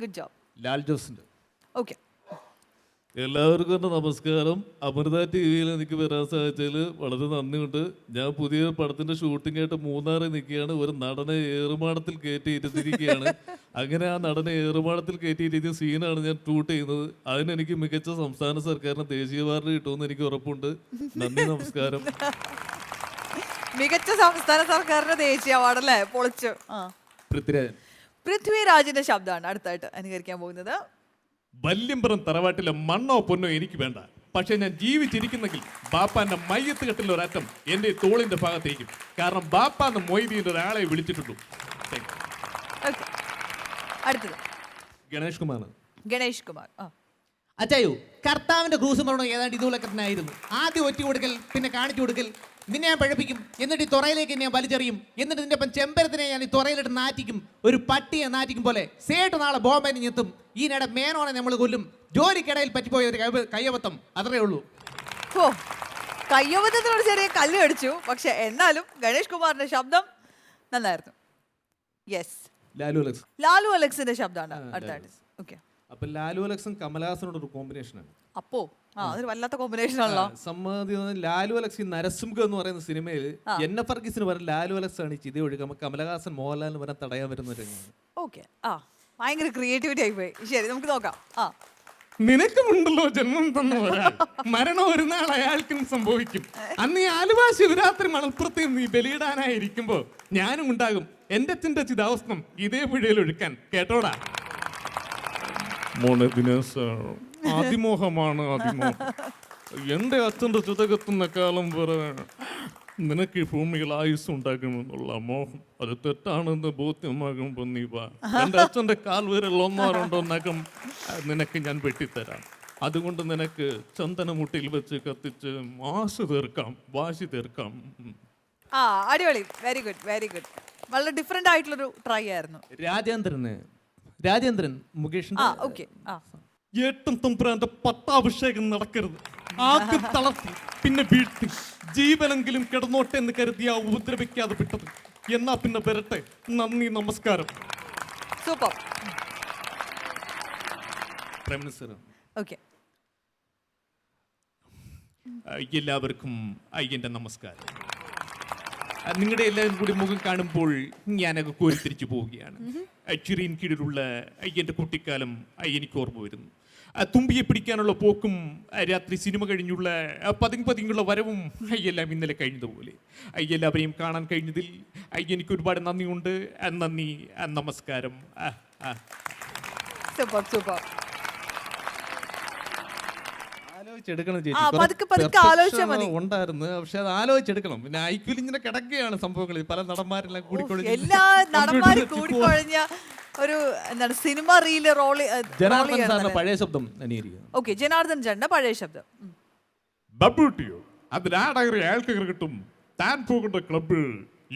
Good job. ലാൽ ജോസിന്റെ. ഓക്കെ. എല്ലാവർക്കും എൻ്റെ നമസ്കാരം. അമൃത TV-യിൽ എനിക്ക് വരാൻ സാധിച്ചതിൽ വളരെ നന്ദിയുണ്ട്. ഞാൻ പുതിയ പടത്തിന്റെ ഷൂട്ടിംഗ് ആയിട്ട് മൂന്നാറിൽ നിൽക്കുകയാണ്. ഒരു നടനെ ഏറുമാടത്തിൽ കയറ്റിയിരുത്തിയിരിക്കുകയാണ്. അങ്ങനെ ആ നടനെ ഏറുമാടത്തിൽ കയറ്റിയിരിക്കുന്ന സീനാണ് ഞാൻ ഷൂട്ട് ചെയ്യുന്നത്. അതിനെനിക്ക് മികച്ച സംസ്ഥാന സർക്കാരിന് ദേശീയ അവാർഡ് കിട്ടുമെന്ന് എനിക്ക് ഉറപ്പുണ്ട്. നന്ദി, നമസ്കാരം. മികച്ച സംസ്ഥാന സർക്കാരിന്റെ ദേശീയ അവാർഡ് അല്ലേ? പൊളിച്ചു. പൃഥ്വിരാജൻ. പൃഥ്വിരാജിന്റെ ശബ്ദമാണ് അടുത്തായിട്ട് അനുകരിക്കാൻ പോകുന്നത്. വല്യമ്പുറം തറവാട്ടിലെ മണ്ണോ പൊന്നോ എനിക്ക് വേണ്ട. പക്ഷെ ഞാൻ ജീവിച്ചിരിക്കുന്നെങ്കിൽ ബാപ്പാന്റെ മയ്യത്ത് കെട്ടിൽ ഒരറ്റം എന്റെ തോളിന്റെ ഭാഗത്തേക്കും. കാരണം ബാപ്പാന്ന് മൊയ്തീന്റെ ഒരാളെ വിളിച്ചിട്ടുള്ളൂ. Okay. അടുത്തത് ഗണേഷ് കുമാർ. ഗണേഷ് കുമാർ. അച്ചായോ, കർത്താവിന്റെ ക്രൂസ് മരണം ഏതാണ്ട് ഇതുപോലൊക്കെ തന്നെ ആയിരുന്നു. ആദ്യം ഒറ്റ കൊടുക്കൽ, പിന്നെ കാണിച്ചു കൊടുക്കൽ, നിന്നെ ഞാൻ പഴപ്പിക്കും, എന്നിട്ട് ഈ തുറയിലേക്ക് ഞാൻ വലിച്ചെറിയും, എന്നിട്ട് നിന്റെ ഒപ്പം ചെമ്പരത്തിനെ ഞാൻ ഈ തുറയിലിട്ട് നാറ്റിക്കും, ഒരു പട്ടിയെ നാറ്റിക്കും പോലെ. സേട്ട് നാളെ ബോംബെന്ന് ഞെത്തും, ഈ നേടെ മേനോനെ നമ്മൾ കൊല്ലും. ജോലിക്കിടയിൽ പറ്റിപ്പോയ ഒരു കയ്യബദ്ധം, അത്രേ ഉള്ളൂ. ഓ, കയ്യബദ്ധത്തിനോട് ചെറിയ കല്ല് അടിച്ചു. പക്ഷെ എന്നാലും ഗണേഷ് കുമാറിന്റെ ശബ്ദം നന്നായിരുന്നു. യെസ്, ലാലു അലക്സ്. ലാലു അലക്സിന്റെ ശബ്ദമാണ് അടുത്തായിട്ട്. ഓക്കെ. അപ്പൊ ലാലു അലക്സും കമലഹാസനോട് ഒരു കോമ്പിനേഷനാണ്. അപ്പോ അതൊരു വല്ലാത്ത കോമ്പിനേഷൻ ആണല്ലോ. സമ്മതി. ലാലു അലക്സ് ഈ നരസിംഹം എന്ന് പറയുന്ന സിനിമയിൽ എന്നെ ഫർഗീസിന് പറയാൻ ലാലു അലക്സ് ആണ് ഈ ചിതി ഒഴുകുമ്പോൾ കമലഹാസൻ മോഹൻലാലിന് വരാൻ തടയാൻ വരുന്ന ഒരു രംഗമാണ്. ഓക്കെ. ഭയങ്കര ക്രിയേറ്റിവിറ്റി ആയിപ്പോയി. ശരി, നമുക്ക് നോക്കാം. നിനക്കുമുണ്ടല്ലോ ജന്മം തന്ന ഒരാൾ, മരണം ഒരു നാൾ അയാൾക്കും സംഭവിക്കും. അന്ന് ഈ ആലുവ ശിവരാത്രി മണൽപ്പുറത്ത് നീ ബലിയിടാനായിരിക്കുമ്പോ ഞാനും ഉണ്ടാകും എന്റെ അച്ഛൻ്റെ ചിതാവസ്ഥം ഇതേ പുഴയിൽ ഒഴുക്കാൻ. കേട്ടോടാ മോനെ ദിനേശ്, അതിമോഹമാണ് അതിമോഹം. എന്റെ അച്ഛൻ്റെ ചിതകത്തുന്ന കാലം വരെ നിനക്ക് ഈ ഭൂമിയിൽ ആയുസ് ഉണ്ടാകുമെന്നുള്ള മോഹം അത് തെറ്റാണെന്ന് ബോധ്യമാകുമ്പോൾ നീ വാ. എൻ്റെ അച്ഛൻ്റെ കാൽ വിരൽ ഒന്നോ രണ്ടോ നഖം നിനക്ക് ഞാൻ വെട്ടിത്തരാം. അതുകൊണ്ട് നിനക്ക് ചന്ദനമുട്ടിയിൽ വെച്ച് കത്തിച്ച് വാശി തീർക്കാം. അടിപൊളി. Very good, very good. വളരെ ഡിഫറെന്റ് ആയിട്ടുള്ളൊരു ട്രൈ ആയിരുന്നു. രാജേന്ദ്രൻ മുകേഷിന്റെ. ഓക്കെ. ഏട്ടൻ തമ്പുരാന്റെ പട്ടാഭിഷേകം നടക്കരുത്. ആദ്യം തളർത്തി, പിന്നെ വീഴ്ത്തി, ജീവനെങ്കിലും കിടന്നോട്ടെ എന്ന് കരുതിയ ഉപദ്രവിക്കാതെ വിട്ടത്. എന്നാ പിന്നെ വരട്ടെ. നന്ദി, നമസ്കാരം. സൂപ്പർ. Prime minister. ഓക്കെ. എല്ലാവർക്കും അയ്യന്റെ നമസ്കാരം. നിങ്ങളുടെ എല്ലാവരും കൂടി മുഖം കാണുമ്പോൾ ഞാനൊക്കെ കോരിത്തിരിച്ചു പോവുകയാണ്. ചിറിയിൻ കീഴിലുള്ള അയ്യന്റെ കുട്ടിക്കാലം എനിക്ക് ഓർമ്മ വരുന്നു. തുമ്പിയെ പിടിക്കാനുള്ള പോക്കും രാത്രി സിനിമ കഴിഞ്ഞുള്ള പതിങ്ങുള്ള വരവും എല്ലാം ഇന്നലെ കഴിഞ്ഞതുപോലെ. എല്ലാവരെയും കാണാൻ കഴിഞ്ഞതിൽ എനിക്ക് ഒരുപാട് നന്ദിയുണ്ട്. നന്ദി, നമസ്കാരം. Super, super. ആലോചിച്ചെടുക്കണം ഉണ്ടായിരുന്നു, പക്ഷെ അത് ആലോചിച്ചെടുക്കണം. പിന്നെ ഐക്യൽ ഇങ്ങനെ കിടക്കുകയാണ് സംഭവങ്ങൾ. പല നടന്മാരെല്ലാം കൂടിക്കൊഴിഞ്ഞ് എല്ലാ നടന്മാരും കൂടിക്കൊഴിഞ്ഞ ഒരു എന്താണ് സിനിമ റീല് റോള്. ജനാർദ്ദൻ സാറിന്റെ പഴയ ശബ്ദം അനുകരിക്കുന്നു. ഓക്കെ, ജനാർദ്ദൻ ചേട്ടന്റെ പഴയ ശബ്ദം. ബബ്ബൂട്ടിയോ, അതിലാടകരെ അയാൾക്ക് കിട്ടും. താൻ പോകേണ്ട ക്ലബ്ബ്,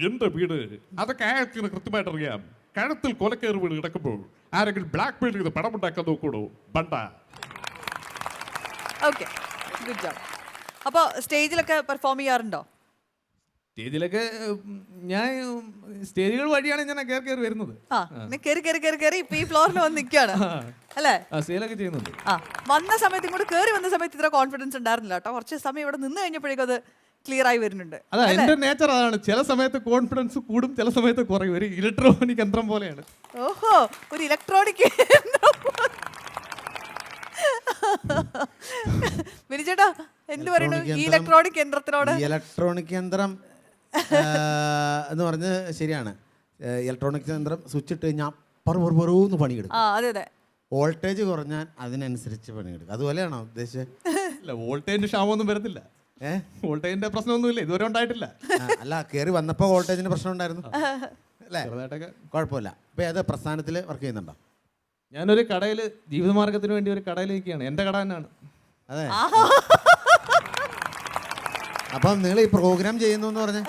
എന്റെ വീട്, അതൊക്കെ അയാൾക്ക് കൃത്യമായിട്ട് അറിയാം. കഴുത്തിൽ കൊലക്കേറ് വീട് കിടക്കുമ്പോൾ ആരെങ്കിലും ബ്ലാക്ക് മെയിൽ ചെയ്ത് പണം ഉണ്ടാക്കാൻ നോക്കൂടോ ബണ്ട. Okay, good job. അപ്പോൾ സ്റ്റേജിലൊക്കെ പെർഫോം ചെയ്യാറുണ്ടോ? സ്റ്റേജിലൊക്കെ ഞാൻ സ്റ്റേജുകൾ വഴിയാണ് ഞാൻ കയറി വരുന്നത്. കേറി ഇപ്പൊ ഈ ഫ്ലോറിൽ വന്ന് നിൽക്കുകയാണ് അല്ലേ? സ്റ്റേജിലൊക്കെ ചെയ്യുന്നുണ്ട്. വന്ന സമയത്ത് ഇങ്ങോട്ട് കയറി വന്ന സമയത്ത് ഇത്ര കോൺഫിഡൻസ് ഉണ്ടായിരുന്നില്ല കേട്ടോ. കുറച്ച് സമയം ഇവിടെ നിന്ന് കഴിഞ്ഞപ്പോഴേക്കും അത് ക്ലിയർ ആയി വരുന്നുണ്ട്. അതാ എന്റെ നേച്ചർ അതാണ്. ചില സമയത്ത് കോൺഫിഡൻസ് കൂടും, ചില സമയത്ത് കുറയും. ഒരു ഇലക്ട്രോണിക് യന്ത്രം പോലെയാണ്. ഓഹോ, ഒരു ഇലക്ട്രോണിക് വിനിച്ചേട്ടാ എന്ത് പറയുന്നു ഈ ഇലക്ട്രോണിക് യന്ത്രത്തിനോട്? ഇലക്ട്രോണിക് യന്ത്രം എന്ന് പറഞ്ഞ് ശരിയാണ്. ഇലക്ട്രോണിക് യന്ത്രം സ്വിച്ച് ഇട്ട് കഴിഞ്ഞാൽ പറന്ന് പണിയെടുക്കും. അതെ അതെ. വോൾട്ടേജ് കുറഞ്ഞാൽ അതിനനുസരിച്ച് പണിയെടുക്കും. അതുപോലെയാണോ ഉദ്ദേശിച്ചത്? അല്ല, വോൾട്ടേജിന്റെ ക്ഷാമമൊന്നും വരത്തില്ല. വോൾട്ടേജിന്റെ പ്രശ്നമൊന്നുമില്ല, ഇതുവരെ ഉണ്ടായിട്ടില്ല. അല്ല, കയറി വന്നപ്പോൾ വോൾട്ടേജിന് പ്രശ്നം ഉണ്ടായിരുന്നു അല്ലേ? ചെറുതായിട്ടൊക്കെ. കുഴപ്പമില്ല. അപ്പോൾ ഏത് പ്രസ്ഥാനത്തിൽ വർക്ക് ചെയ്യുന്നുണ്ടോ? ഞാനൊരു കടയിൽ ജീവിതമാർഗത്തിന് വേണ്ടി ഒരു കടയിൽ നിൽക്കുകയാണ്. എൻ്റെ കട തന്നെയാണ്. അതെ. അപ്പം നിങ്ങൾ ഈ പ്രോഗ്രാം ചെയ്യുന്നു എന്ന് പറഞ്ഞ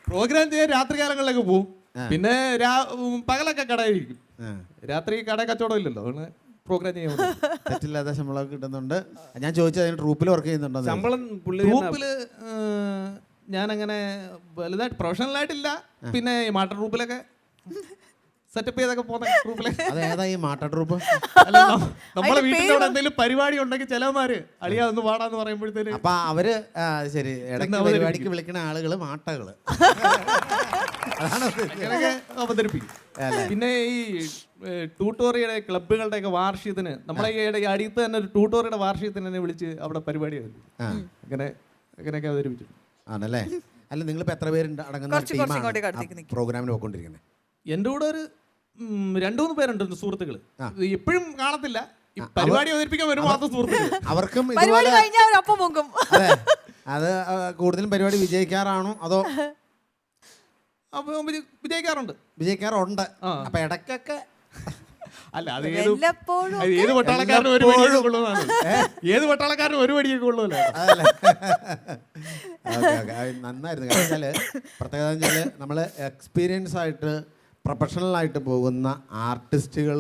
പ്രോഗ്രാം ചെയ്യാൻ രാത്രി കാലങ്ങളിലൊക്കെ പോകും. പിന്നെ പകലൊക്കെ കടയിരിക്കും. രാത്രി കട കച്ചവടം ഇല്ലല്ലോ, അതുകൊണ്ട് പ്രോഗ്രാം ചെയ്യാൻ തെറ്റില്ലാത്ത ശമ്പളം കിട്ടുന്നുണ്ട്. ഞാൻ ചോദിച്ചത് അതിന് ട്രൂപ്പിൽ വർക്ക് ചെയ്യുന്നുണ്ടോ? ശമ്പളം പുള്ളി ഗ്രൂപ്പിൽ ഞാനങ്ങനെ വലുതായിട്ട് പ്രൊഫഷണൽ ആയിട്ടില്ല. പിന്നെ ഈ മാട്ട ട്രൂപ്പിലൊക്കെ സെറ്റപ്പ് ചെയ്തൊക്കെ പോകുന്ന ട്രൂപ്പിലെ. അതേതാ ഈ മാട്ട ട്രൂപ്പ്? അല്ല, നമ്മളെ വീട്ടിൻ്റെ അവിടെ എന്തെങ്കിലും പരിപാടി ഉണ്ടെങ്കിൽ ചിലവന്മാര് അളിയാ ഒന്ന് പാടാന്ന് പറയുമ്പോഴത്തേന് അപ്പൊ അവര് ശരി ഇടയ്ക്ക് പരിപാടിക്ക് വിളിക്കുന്ന ആളുകള് മാട്ടകള് അതാണ് അങ്ങനെയൊക്കെ അവതരിപ്പിക്കും. പിന്നെ ഈ ട്യൂട്ടോറിയുടെ ക്ലബുകളുടെ ഒക്കെ വാർഷികത്തിന് നമ്മളെ ഈ അടുത്ത് തന്നെ ഒരു ട്യൂട്ടോറിയുടെ വാർഷികത്തിന് തന്നെ വിളിച്ച് അവിടെ പരിപാടി അങ്ങനെയൊക്കെ അവതരിപ്പിച്ചു. ആണല്ലേ? അല്ല, നിങ്ങളിപ്പോ എത്ര പേരുണ്ട് അടങ്ങുന്ന ടീമാണ് പ്രോഗ്രാമിന് പോയിക്കൊണ്ടിരിക്കുന്നത്? എൻ്റെ കൂടെ ഒരു 2-3 പേരുണ്ട് സുഹൃത്തുക്കള്. എപ്പോഴും കാണത്തില്ല, ഈ പരിപാടി അവതരിപ്പിക്കാൻ വരും മാത്രം സുഹൃത്തുക്കൾ. അവർക്കും പരിപാടി കഴിഞ്ഞാൽ അവരൊപ്പം പൊങ്കും. അതെ, അത് കൂടുതലും പരിപാടി വിജയിക്കാറാണോ അതോ? അപ്പൊ വിജയിക്കാറുണ്ട്. വിജയിക്കാറുണ്ട്. അപ്പൊ ഇടയ്ക്കൊക്കെ അല്ല, അത് വല്ലപ്പോഴും ഏത് പട്ടാളക്കാരനും ഒരു വടിയൊക്കെ കൊള്ളുന്നതാണ്. ഏത് പട്ടാളക്കാരനും ഒരു വടിയൊക്കെ കൊള്ളുമല്ലോ. നന്നായിരുന്നു. കാരണം വെച്ചാൽ പ്രത്യേകത വെച്ചാൽ നമ്മൾ എക്സ്പീരിയൻസ് ആയിട്ട് പ്രൊഫഷണലായിട്ട് പോകുന്ന ആർട്ടിസ്റ്റുകൾ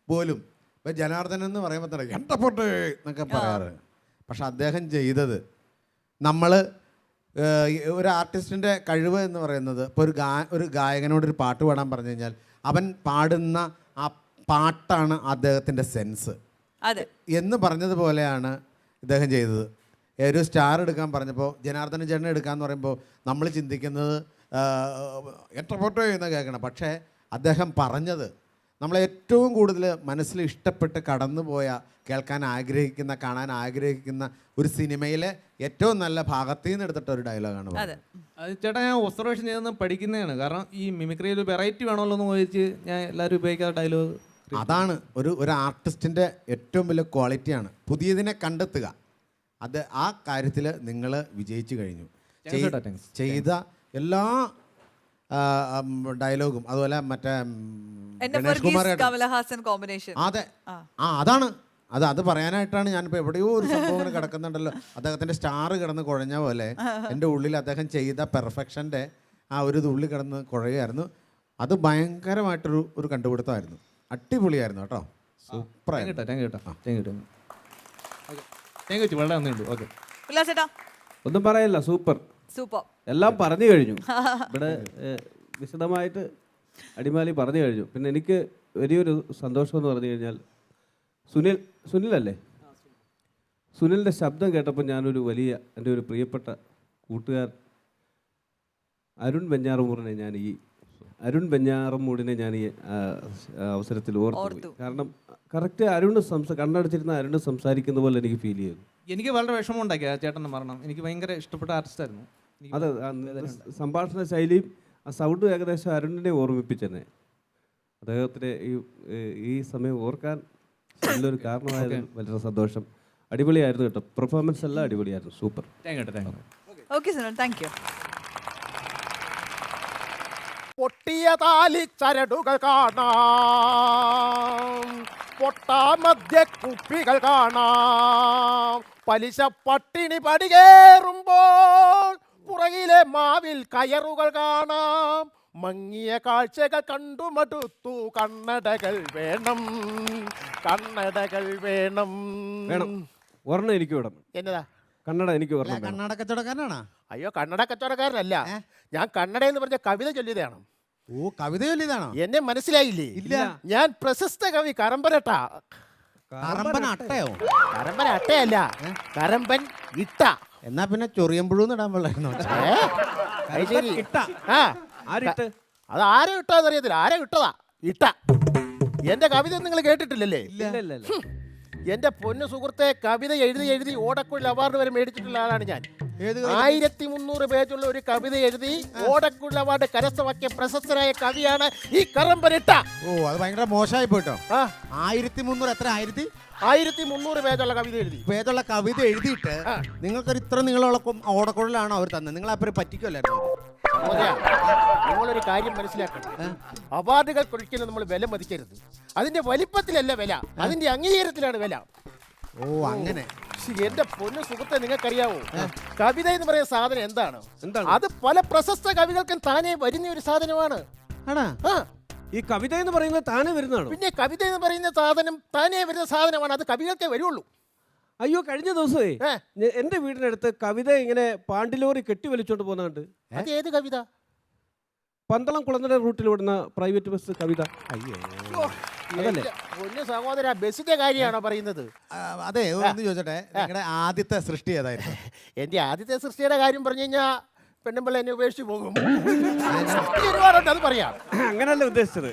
പോലും ഇപ്പം ജനാർദ്ദനൻ എന്ന് പറയുമ്പോൾ തന്നെ എന്തപ്പോട്ടെ എന്നൊക്കെ പറയാറ്. പക്ഷെ അദ്ദേഹം ചെയ്തത് നമ്മൾ ഒരു ആർട്ടിസ്റ്റിൻ്റെ കഴിവ് എന്ന് പറയുന്നത് ഇപ്പോൾ ഒരു ഗായകനോടൊരു പാട്ട് പാടാൻ പറഞ്ഞു കഴിഞ്ഞാൽ അവൻ പാടുന്ന ആ പാട്ടാണ് അദ്ദേഹത്തിൻ്റെ സെൻസ് എന്ന് പറഞ്ഞതുപോലെയാണ് ഇദ്ദേഹം ചെയ്തത്. ഒരു സ്റ്റാർ എടുക്കാൻ പറഞ്ഞപ്പോൾ ജനാർദ്ദന ചേട്ടനെ എടുക്കാമെന്ന് പറയുമ്പോൾ നമ്മൾ ചിന്തിക്കുന്നത് എത്ര ഫോട്ടോ എന്ന് കേൾക്കണം. പക്ഷേ അദ്ദേഹം പറഞ്ഞത് നമ്മളെ ഏറ്റവും കൂടുതൽ മനസ്സിൽ ഇഷ്ടപ്പെട്ട് കടന്നുപോയ കേൾക്കാൻ ആഗ്രഹിക്കുന്ന കാണാൻ ആഗ്രഹിക്കുന്ന ഒരു സിനിമയിലെ ഏറ്റവും നല്ല ഭാഗത്തിൽ നിന്ന് എടുത്തിട്ട ഒരു ഡയലോഗാണ്. അത് ചേട്ടാ, ഞാൻ ഒബ്സർവേഷൻ ചെയ്തെന്ന് പഠിക്കുന്നതാണ്. കാരണം ഈ മിമിക്രിയിൽ വെറൈറ്റി വേണമല്ലോ എന്ന് ചോദിച്ച് ഞാൻ എല്ലാവരും ഉപയോഗിക്കാത്ത ഡയലോഗ് അതാണ് ഒരു ആർട്ടിസ്റ്റിൻ്റെ ഏറ്റവും വലിയ ക്വാളിറ്റിയാണ് പുതിയതിനെ കണ്ടെത്തുക. അത് ആ കാര്യത്തിൽ നിങ്ങൾ വിജയിച്ചു കഴിഞ്ഞു. ചെയ്ത എല്ലാ ഡയലോഗും അതുപോലെ മറ്റേ കമലഹാസൻ കോമ്പിനേഷൻ. അതെ, അതാണ് അത് പറയാനായിട്ടാണ് ഞാനിപ്പോൾ എവിടെയോ ഒരു സംഭവം കിടക്കുന്നുണ്ടല്ലോ. അദ്ദേഹത്തിൻ്റെ സ്റ്റാർ കിടന്ന് കുഴഞ്ഞ പോലെ എൻ്റെ ഉള്ളിൽ അദ്ദേഹം ചെയ്ത പെർഫെക്ഷൻ്റെ ആ ഒരു തുള്ളി കിടന്ന് കുഴയായിരുന്നു. അത് ഭയങ്കരമായിട്ടൊരു കണ്ടുപിടുത്തമായിരുന്നു. അടിപൊളിയായിരുന്നു കേട്ടോ. സൂപ്പറായിരുന്നു. ഒന്നും പറയല്ല, സൂപ്പർ. എല്ലാം പറഞ്ഞു കഴിഞ്ഞു ഇവിടെ. വിശദമായിട്ട് അടിമാലി പറഞ്ഞു കഴിഞ്ഞു. പിന്നെ എനിക്ക് വലിയൊരു സന്തോഷം എന്ന് പറഞ്ഞു കഴിഞ്ഞാൽ സുനിലല്ലേ, സുനിലിൻ്റെ ശബ്ദം കേട്ടപ്പോൾ ഞാനൊരു എൻ്റെ ഒരു പ്രിയപ്പെട്ട കൂട്ടുകാരൻ അരുൺ വെഞ്ഞാറമൂടിനെ ഞാൻ ഈ അവസരത്തിൽ ഓർത്തു. കാരണം കറക്റ്റ് കണ്ണടച്ചിരുന്ന അരുണ് സംസാരിക്കുന്ന പോലെ എനിക്ക് ഫീൽ ചെയ്തു. എനിക്ക് വളരെ വിഷമം ഉണ്ടാക്കി ആ ചേട്ടൻ്റെ മരണം. എനിക്ക് ഭയങ്കര ഇഷ്ടപ്പെട്ട ആർട്ടിസ്റ്റായിരുന്നു. അതെ, സംഭാഷണ ശൈലിയും ആ സൗണ്ടും ഏകദേശം അരുണിനെ ഓർമ്മിപ്പിച്ചെന്നെ. അദ്ദേഹത്തിന് ഈ സമയം ഓർക്കാൻ നല്ലൊരു കാരണമായത് വളരെ സന്തോഷം. അടിപൊളിയായിരുന്നു കേട്ടോ. പെർഫോമൻസ് എല്ലാം അടിപൊളിയായിരുന്നു. സൂപ്പർ. Thank you. പൊട്ടിയ താലി ചരടുകൾ കാണാം, പൊട്ടാമധ്യ കുപ്പികൾ കാണാം, പലിശ പട്ടിണി പടികേറുമ്പോൾ പുറകിലെ മാവിൽ കയറുകൾ കാണാം. മങ്ങിയ കാഴ്ചകൾ കണ്ടുമടുത്തു, കണ്ണടകൾ വേണം, കണ്ണടകൾ വേണം. ഒരെണ്ണം എനിക്ക് വേണം. എന്നതാ? കണ്ണട എനിക്ക് ഓർമ്മ. കണ്ണട കച്ചവടക്കാരനാണോ? അയ്യോ, കണ്ണട കച്ചവടക്കാരനല്ല. ഞാൻ കണ്ണട എന്ന് പറഞ്ഞ കവിത ചൊല്ലിയതാണ്. ഓ, കവിത ചൊല്ലിയതാണോ? എന്നെ മനസ്സിലായില്ലേ? ഇല്ല. ഞാൻ പ്രശസ്ത കവി കറമ്പനട്ട. കറമ്പൻ അട്ടയോ? കറമ്പൻ അട്ടയല്ല, കറമ്പൻ ഇട്ട. എന്നാ പിന്നെ ചൊറിയമ്പുഴൂന്ന് ഇടാൻ പാടില്ലായിരുന്നോ? അത് ആരും ഇട്ടാന്ന് അറിയത്തില്ല. ആരും ഇട്ടതാ ഇട്ട. എന്റെ കവിത നിങ്ങൾ കേട്ടിട്ടില്ലല്ലേ? എന്റെ പൊന്നു സുഹൃത്തെ, കവിത എഴുതി ഓടക്കുഴൽ അവാർഡ് വരെ മേടിച്ചിട്ടുള്ള ആളാണ് ഞാൻ. ഏത് കവിത? 1300 പേജുള്ള ഒരു കവിത എഴുതി ഓടക്കുഴൽ അവാർഡ് കരസ്ഥമാക്കിയ പ്രശസ്തനായ കവിയാണ് ഈ കറമ്പനിട്ട. ഓ അത് ഭയങ്കര മോശമായി പോയിട്ടോ. ആ 1300 എത്ര 1300 പേജുള്ള കവിത എഴുതി. പേജുള്ള കവിത എഴുതിയിട്ട് നിങ്ങൾക്കൊരു ഇത്ര നിങ്ങളുള്ള ഓടക്കുഴലാണോ അവർ തന്നത്? നിങ്ങൾ അപ്പുറം പറ്റിക്കുമല്ലായിരുന്നു. നിങ്ങളൊരു കാര്യം മനസ്സിലാക്കണം, അവാർഡുകൾക്കൊരിക്കലും നമ്മൾ വില മതിക്കരുത്. അതിന്റെ വലിപ്പത്തിലല്ല വില, അതിന്റെ അംഗീകാരത്തിലാണ് വില. ഓ അങ്ങനെ. എന്റെ പൊന്നു സുഹൃത്തെ, നിങ്ങൾക്കറിയാവോ കവിത എന്ന് പറയുന്ന സാധനം എന്താണ്? അത് പല പ്രശസ്ത കവികൾക്കും താനേ വരുന്ന ഒരു സാധനമാണ്. ആണോ? ആ ഈ കവിത എന്ന് പറയുന്നത് താനെ വരുന്നതാണോ? പിന്നെ കവിത എന്ന് പറയുന്ന സാധനം താനേ വരുന്ന സാധനമാണ്, അത് കവികൾക്കേ വരുള്ളൂ. അയ്യോ, കഴിഞ്ഞ ദിവസമേ ഏ? എന്റെ വീടിനടുത്ത് കവിത ഇങ്ങനെ പാണ്ടിലോറി കെട്ടി വലിച്ചോണ്ട് പോകുന്നുണ്ട്. അത് ഏത് കവിത? പന്തളം കുളനട റൂട്ടിൽ ഓടുന്ന പ്രൈവറ്റ് ബസ് കവിത. അയ്യോ. അതല്ലേ? പൊന്നു സഹോദര, ബസ്സിന്റെ കാര്യമാണോ പറയുന്നത്? അതെ, ഒന്ന് ചോദിച്ചോട്ടെ, നിങ്ങളുടെ ആദ്യത്തെ സൃഷ്ടി ഏതായിരുന്നു? എന്റെ ആദ്യത്തെ സൃഷ്ടിയുടെ കാര്യം പറഞ്ഞു കഴിഞ്ഞാൽ പെണ്ണുമ്പിള്ള എന്നെ ഉപേക്ഷിച്ച് പോകും. ഒരുപാടുണ്ട്, അത് പറയാം. അങ്ങനല്ല ഉദ്ദേശിച്ചത്.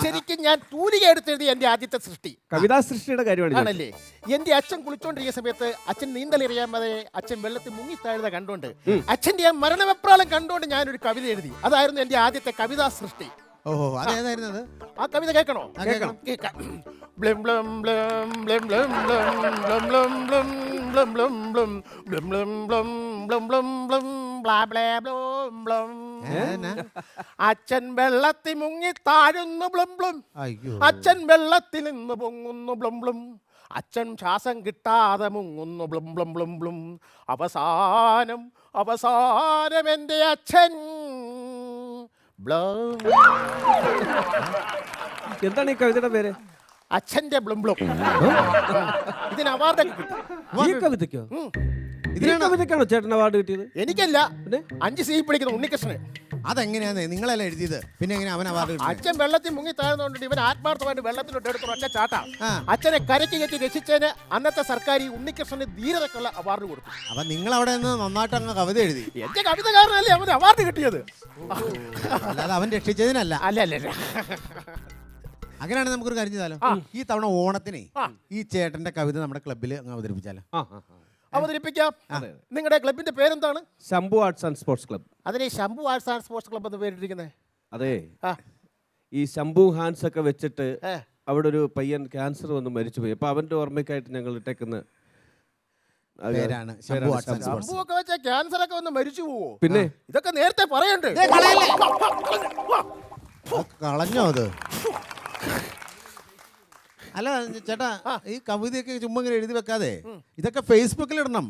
ശരിക്കും ഞാൻ തൂലിക എടുത്തെഴുതി എന്റെ ആദ്യത്തെ സൃഷ്ടി. കവിതാ സൃഷ്ടിയുടെ കാര്യമാണ്. ആണല്ലേ? എന്റെ അച്ഛൻ കുളിച്ചോണ്ടിരിക്കുന്ന സമയത്ത് അച്ഛൻ നീന്തലറിയാമതെ അച്ഛൻ വെള്ളത്തിൽ മുങ്ങിത്താഴുത കണ്ടോണ്ട് അച്ഛന്റെ ആ മരണവെപ്രാളം കണ്ടോണ്ട് ഞാനൊരു കവിത എഴുതി. അതായിരുന്നു എന്റെ ആദ്യത്തെ കവിതാ സൃഷ്ടി. ഓഹോ, അതേതായിരുന്നത്? ആ കവിത കേൾക്കണോ? കേൾക്കണം. കേൾക്കാം. ബ്ലം ബ്ലം ബ്ലം ബ്ലം ബ്ലം ബ്ലം ബ്ലം ബ്ലം ബ്ലം ബ്ലം ബ്ലം ബ്ലം ബ്ലം ബ്ലം ബ്ലം ബ്ലം ബ്ലം ബ്ലാ ബ്ലാ ബ്ലം ബ്ലം. അച്ഛൻ വെള്ളത്തിൽ മുങ്ങി താഴുന്നു ബ്ലം ബ്ലം. അയ്യോ. അച്ഛൻ വെള്ളത്തിൽ നിന്ന് പൊങ്ങുന്നു ബ്ലം ബ്ലം. അച്ഛൻ ശ്വാസം കിട്ടാതെ മുങ്ങുന്നു ബ്ലം ബ്ലം ബ്ലം ബ്ലം. അവസാനം അവസാനം എൻ്റെ അച്ഛൻ ബ്ലം. എന്താണ് ഈ കവിതയുടെ പേര്? അച്ഛന്റെ ബ്ലം ബ്ലം. ഇതിന് അവാർഡൊക്കെ കിട്ടും. ഈ കവിതയ്ക്കോ? ഈ കവിതയ്ക്കാണോ ചേട്ടൻ അവാർഡ് കിട്ടിയത്? എനിക്കല്ല, 5 സി പഠിക്കുന്ന ഉണ്ണികൃഷ്ണൻ. അതെങ്ങനെയാന്ന് നിങ്ങളല്ലേ എഴുതിയത്? പിന്നെ എങ്ങനെ അവൻ അവാർഡ് കിട്ടി? അച്ഛൻ വെള്ളത്തിൽ മുങ്ങി താഴ്ന്നുകൊണ്ട് ഇവൻ ആത്മാർത്ഥമായിട്ട് വെള്ളത്തിലോട്ട് എടുത്തു ഒറ്റ ചാട്ട. അച്ഛനെ കരയ്ക്ക് കയറ്റി രക്ഷിച്ചതിന് അന്നത്തെ സർക്കാർ ഈ ഉണ്ണികൃഷ്ണന് ധീരതക്കുള്ള അവാർഡ് കൊടുത്തു. അപ്പൊ നിങ്ങൾ അവിടെ നിന്ന് നന്നായിട്ട് അങ്ങ് കവിത എഴുതി. എന്റെ കവിത കാരണല്ലേ അവന് അവാർഡ് കിട്ടിയത്. അല്ലാതെ അവൻ രക്ഷിച്ചതിനല്ല. അല്ല അല്ല അല്ല. അങ്ങനെയാണെങ്കിൽ നമുക്കൊരു കാര്യം ചെയ്താലോ, ഈ തവണ ഓണത്തിനെ ഈ ചേട്ടന്റെ കവിത നമ്മുടെ ക്ലബ്ബിൽ അങ്ങ് അവതരിപ്പിച്ചാലോ? അവതരിപ്പിക്കാം. നിങ്ങളുടെ ക്ലബിന്റെ പേരെന്താണ്? Shambhu arts and sports club. അതിനെ Shambhu arts and sports club എന്ന് പേരിട്ടിരിക്കുന്നത്? അതെ, ഈ ശംഭു ഹാൻഡ്സ് ഒക്കെ വെച്ചിട്ട് അവിടെ ഒരു പയ്യൻ ക്യാൻസർ വന്ന് മരിച്ചുപോയി. അപ്പൊ അവന്റെ ഓർമ്മയ്ക്കായിട്ട് ഞങ്ങൾ ഇട്ടേക്കുന്ന പേരാണ് Shambhu arts and sports. Shambhu ഒക്കെ വെച്ച ക്യാൻസർ ഒക്കെ വന്ന് മരിച്ചു പോവോ? പിന്നെ ഇതൊക്കെ നേരത്തെ പറയണ്ടേ? കളഞ്ഞോ അത്? അല്ല ചേട്ടാ, ഈ കവിതയൊക്കെ ചുമ്മാ ഇങ്ങനെ എഴുതി വെക്കാതെ ഇതൊക്കെ ഫേസ്ബുക്കിൽ ഇടണം.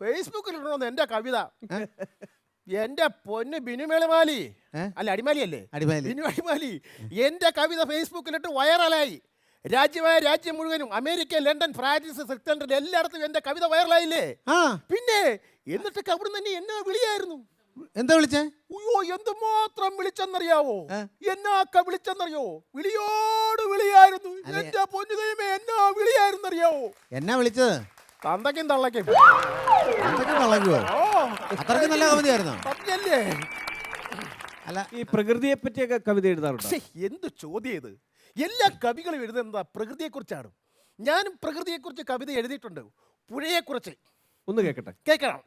ഫേസ്ബുക്കിൽ ഇടണമെന്ന് എന്റെ കവിത? എന്റെ പൊന്ന് ബിനുമേളമാലി, അല്ല അടിമാലി അല്ലേ? ബിനു അടിമാലി എന്റെ കവിത ഫേസ്ബുക്കിലിട്ട് വൈറലായി. രാജ്യം മുഴുവനും, അമേരിക്ക, ലണ്ടൻ, ഫ്രാൻസ്, സ്വിറ്റ്സർലൻഡ് എല്ലായിടത്തും എന്റെ കവിത വൈറലായില്ലേ? പിന്നെ എന്നിട്ടൊക്കെ അവിടെ തന്നെ എന്നാ വിളിയായിരുന്നു. എന്താ വിളിച്ചേ? അയ്യോ, എന്തുമാത്രം വിളിച്ചെന്നറിയാവോ? എന്നാക്ക വിളിച്ചെന്നറിയോ? വിളിയോട് വിളിയായിരുന്നു. എന്റെ പൊന്നു ദൈവമേ, എന്നാ വിളിയായിരുന്നറിയാവോ? എന്നാ വിളിച്ചത്? തന്തയ്ക്കും തള്ളയ്ക്കും. തള്ളയ്ക്കോ? അത്രയ്ക്ക് നല്ല കവിതയായിരുന്നോ? സത്യല്ലേ? അല്ല, ഈ പ്രകൃതിയെ പറ്റിയൊക്കെ കവിത എഴുതാറുണ്ട്. എന്ത് ചോദ്യം ഇത്? എല്ലാ കവികളും എഴുതുന്നത് പ്രകൃതിയെക്കുറിച്ചാണ്. ഞാനും പ്രകൃതിയെക്കുറിച്ച് കവിത എഴുതിയിട്ടുണ്ട്. പുഴയെക്കുറിച്ച് ഒന്ന് കേൾക്കട്ടെ. കേൾക്കണം.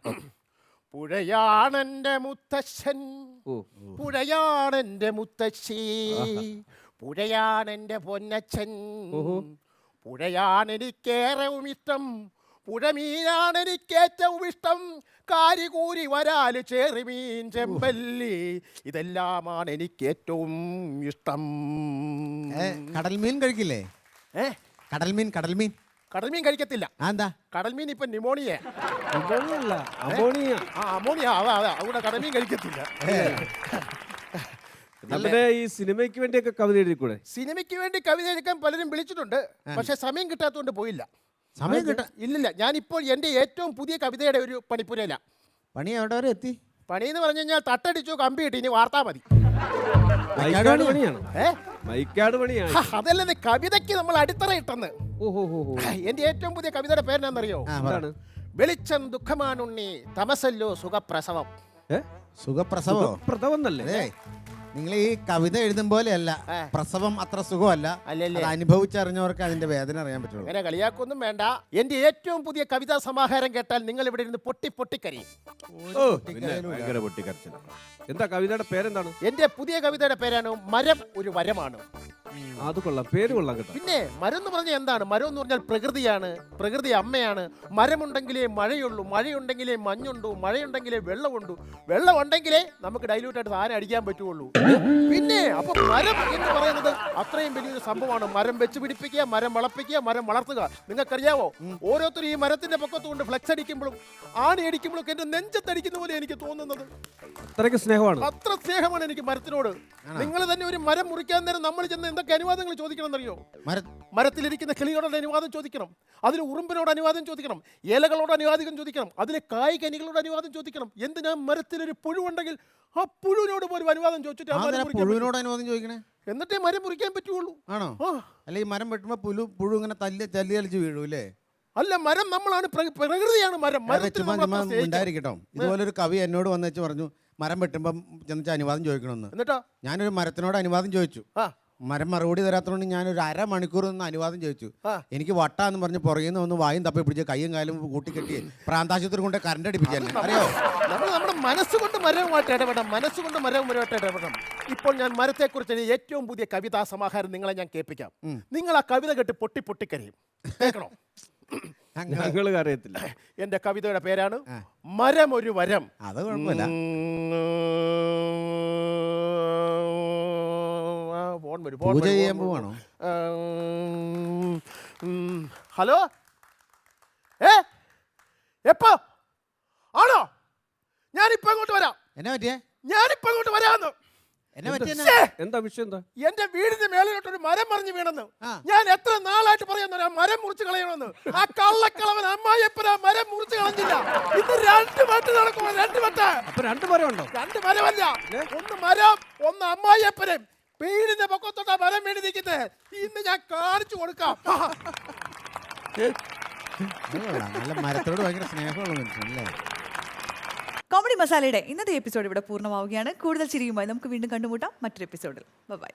പുഴയാണെന്റെ മുത്തശ്ശൻ, പുഴയാണെന്റെ മുത്തശ്ശി, പുഴയാണെന്റെ പൊന്നച്ഛൻ, പുഴയാണെനിക്കേറവും ഇഷ്ടം, പുഴമീനാണെനിക്കേറ്റവും ഇഷ്ടം, കാരികൂരി വരാല് ചേറിമീൻ ചെമ്പല്ലി, ഇതെല്ലാമാണ് എനിക്കേറ്റവും ഇഷ്ടം. കടൽമീൻ കഴിക്കില്ലേ? കടൽമീൻ കടൽമീൻ കഴിക്കത്തില്ല. എന്താ? കടൽമീൻ ഇപ്പൊ നിമോണിയ. അമോണിയ, അവിടെ കടൽമീൻ കഴിക്കത്തില്ല. ഈ സിനിമയ്ക്ക് വേണ്ടിയൊക്കെ കവിത എഴുതിക്കൂടെ? സിനിമയ്ക്ക് വേണ്ടി കവിത എഴുതാൻ പലരും വിളിച്ചിട്ടുണ്ട്, പക്ഷെ സമയം കിട്ടാത്തതുകൊണ്ട് പോയില്ല. സമയം കിട്ടാ? ഇല്ലില്ല. ഞാനിപ്പോൾ എൻ്റെ ഏറ്റവും പുതിയ കവിതയുടെ ഒരു പണിപ്പുരയില. പണി എവിടെ വരെ എത്തി? പണി എന്ന് പറഞ്ഞു കഴിഞ്ഞാൽ തട്ടടിച്ചു, കമ്പി കിട്ടി, ഇനി വാർത്താ മതി. അതല്ലെന്ന് കവിതയ്ക്ക് നമ്മൾ അടിത്തറ ഇട്ടെന്ന്. എന്റെ ഏറ്റവും പുതിയ കവിതയുടെ പേരെന്നാന്നറിയോ? വെളിച്ചം ദുഃഖമാണുണ്ണി, തമസല്ലോ സുഖപ്രസവം. സുഖപ്രസവം? നിങ്ങൾ ഈ കവിത എഴുതും പോലെയല്ല, പ്രസവം അത്ര സുഖമല്ല. അത് അനുഭവിച്ചറിഞ്ഞവർക്ക് അതിന്റെ വേദന അറിയാൻ പറ്റുള്ളൂ. അങ്ങനെ കളിയാക്കൊന്നും വേണ്ട. എന്റെ ഏറ്റവും പുതിയ കവിതാ സമാഹാരം കേട്ടാൽ നിങ്ങൾ ഇവിടെ ഇരുന്ന് പൊട്ടിക്കരയും. പിന്നെ ഭയങ്കര പൊട്ടിക്കരച്ചിൽ. എന്താ കവിതയുടെ പേരെന്താണ്? എന്റെ പുതിയ കവിതയുടെ പേരാണ് മരം ഒരു വരമാണ്. അത് കൊള്ളാം, പേര് കൊള്ളാം കേട്ടോ. പിന്നെ മരം എന്ന് പറഞ്ഞാൽ എന്താണ്? മരം എന്ന് പറഞ്ഞാൽ പ്രകൃതിയാണ്, പ്രകൃതി അമ്മയാണ്. മരമുണ്ടെങ്കിലേ മഴയുള്ളൂ, മഴയുണ്ടെങ്കിലേ മഞ്ഞുണ്ടൂ, മഴയുണ്ടെങ്കിലേ വെള്ളമുണ്ടൂ, വെള്ളം ഉണ്ടെങ്കിലേ നമുക്ക് ഡൈല്യൂട്ടായിട്ട് സാധനം അടിക്കാൻ പറ്റുള്ളൂ. പിന്നെ അപ്പൊ മരം എന്ന് പറയുന്നത് അത്രയും വലിയൊരു സംഭവമാണ്. മരം വെച്ച് പിടിപ്പിക്കുക, മരം വളപ്പിക്കുക, മരം വളർത്തുക. നിങ്ങൾക്കറിയാവോ, ഓരോരുത്തരും ഈ മരത്തിന്റെ പൊക്കത്ത് കൊണ്ട് ഫ്ലെക്സ് അടിക്കുമ്പോഴും ആണി അടിക്കുമ്പോഴും എന്റെ നെഞ്ചത്തടിക്കുന്ന പോലെ എനിക്ക് തോന്നുന്നത്. അത്രയ്ക്ക് സ്നേഹമാണ്. അത്ര സ്നേഹമാണ് എനിക്ക് മരത്തിനോട്. നിങ്ങൾ തന്നെ ഒരു മരം മുറിക്കാൻ നേരം നമ്മൾ ചെന്ന് എന്തൊക്കെ അനുവാദങ്ങൾ ചോദിക്കണം എന്നറിയോ? മരത്തിലിരിക്കുന്ന കിളികളോട് അനുവാദം ചോദിക്കണം, അതിന് ഉറുമ്പിനോട് അനുവാദം ചോദിക്കണം, ഇലകളോട് അനുവാദം ചോദിക്കണം, അതിലെ കായ്കനികളോട് അനുവാദം ചോദിക്കണം. എന്തിനാ മരത്തിലൊരു പുഴുവുണ്ടെങ്കിൽ ആ പുഴുവിനോട് പോലും അനുവാദം ചോദിച്ചിട്ട് പുഴുവിനോട് അനുവാദം ചോദിക്കണേ, എന്നിട്ടേ മരം മുറിക്കാൻ പറ്റുള്ളൂ. ആണോ? അല്ല ഈ മരം വെട്ടുമ്പോ പുഴു ഇങ്ങനെ തല്ലി കളിച്ച് വീഴൂല്ലേ? അല്ല, മരം നമ്മളാണ്, പ്രകൃതിയാണ് മരം. ഉണ്ടായിരിക്കട്ടോ. ഇതുപോലൊരു കവി എന്നോട് വന്നു പറഞ്ഞു മരം വെട്ടുമ്പം ചെന്നിട്ട് അനുവാദം ചോദിക്കണമെന്ന്. എന്നിട്ടോ ഞാനൊരു മരത്തിനോട് അനുവാദം ചോദിച്ചു. മരം മറുപടി തരാത്തതുകൊണ്ട് ഞാനൊരു അരമണിക്കൂർ നിന്ന് അനുവാദം ചോദിച്ചു. എനിക്ക് വട്ടാന്ന് പറഞ്ഞ് പുറകിൽ നിന്ന് ഒന്ന് വായും തപ്പി പിടിച്ച് കയ്യും കാലും കൂട്ടിക്കെട്ടി പ്രാന്താശുപത്രി കൊണ്ട് കറണ്ട് അടിപ്പിച്ചു. അറിയോ, നമ്മൾ നമ്മുടെ മനസ്സുകൊണ്ട് മരവുമായിട്ട് ഇടപെടാം, മനസ്സുകൊണ്ട് മരവുമായിട്ട് ഇടപെടാം. ഇപ്പോൾ ഞാൻ മരത്തെക്കുറിച്ച് ഏറ്റവും പുതിയ കവിതാ സമാഹാരം നിങ്ങളെ ഞാൻ കേൾപ്പിക്കാം. നിങ്ങൾ ആ കവിത കേട്ട് പൊട്ടിക്കരയും. കേൾക്കണോ? ഞങ്ങൾ അറിയത്തില്ല. എന്റെ കവിതയുടെ പേരാണ് മരം ഒരു വരം. അത് കുഴപ്പമില്ല. പൂജ ചെയ്യാൻ പോവാണോ? ഹലോ, എപ്പോ ആണോ? ഞാനിപ്പോ അങ്ങോട്ട് വരാം. എന്നാ പറ്റിയേ? ഞാനിപ്പോ അങ്ങോട്ട് വരാമെന്ന്. എന്താ വിഷയം? എന്താ? എന്റെ വീടിന്റെ മേളിലോട്ടൊരു മരം മറിഞ്ഞു വീണെന്ന് ഞാൻ എത്ര നാളായിട്ട് പറയുന്ന മരം മുറിച്ച് കളയണമെന്ന്. ആ കള്ളക്കളവൻ അമ്മായിയപ്പൻ ആ മരം മുറിച്ച് കളഞ്ഞില്ല. ഇത് 2 വെട്ട് നടക്കുമോ? 2 വെട്ട്. അപ്പൊ 2 മരം ഉണ്ടോ? 2 മരമല്ല, ഒന്ന് മരം, ഒന്ന് അമ്മായിയപ്പനും. വീടിന്റെ പൊക്കത്തോട്ടാ മരം വീണ് നിൽക്കുന്നത്. ഇന്ന് ഞാൻ കാണിച്ചു കൊടുക്കാം. നല്ല മരത്തോട് ഭയങ്കര സ്നേഹമുള്ള മനുഷ്യനല്ലേ. കോമഡി മസാലയുടെ ഇന്നത്തെ എപ്പിസോഡ് ഇവിടെ പൂർണ്ണമാവുകയാണ്. കൂടുതൽ ചിരിയുമായി നമുക്ക് വീണ്ടും കണ്ടുമുട്ടാം മറ്റൊരു എപ്പിസോഡിൽ. ബൈ.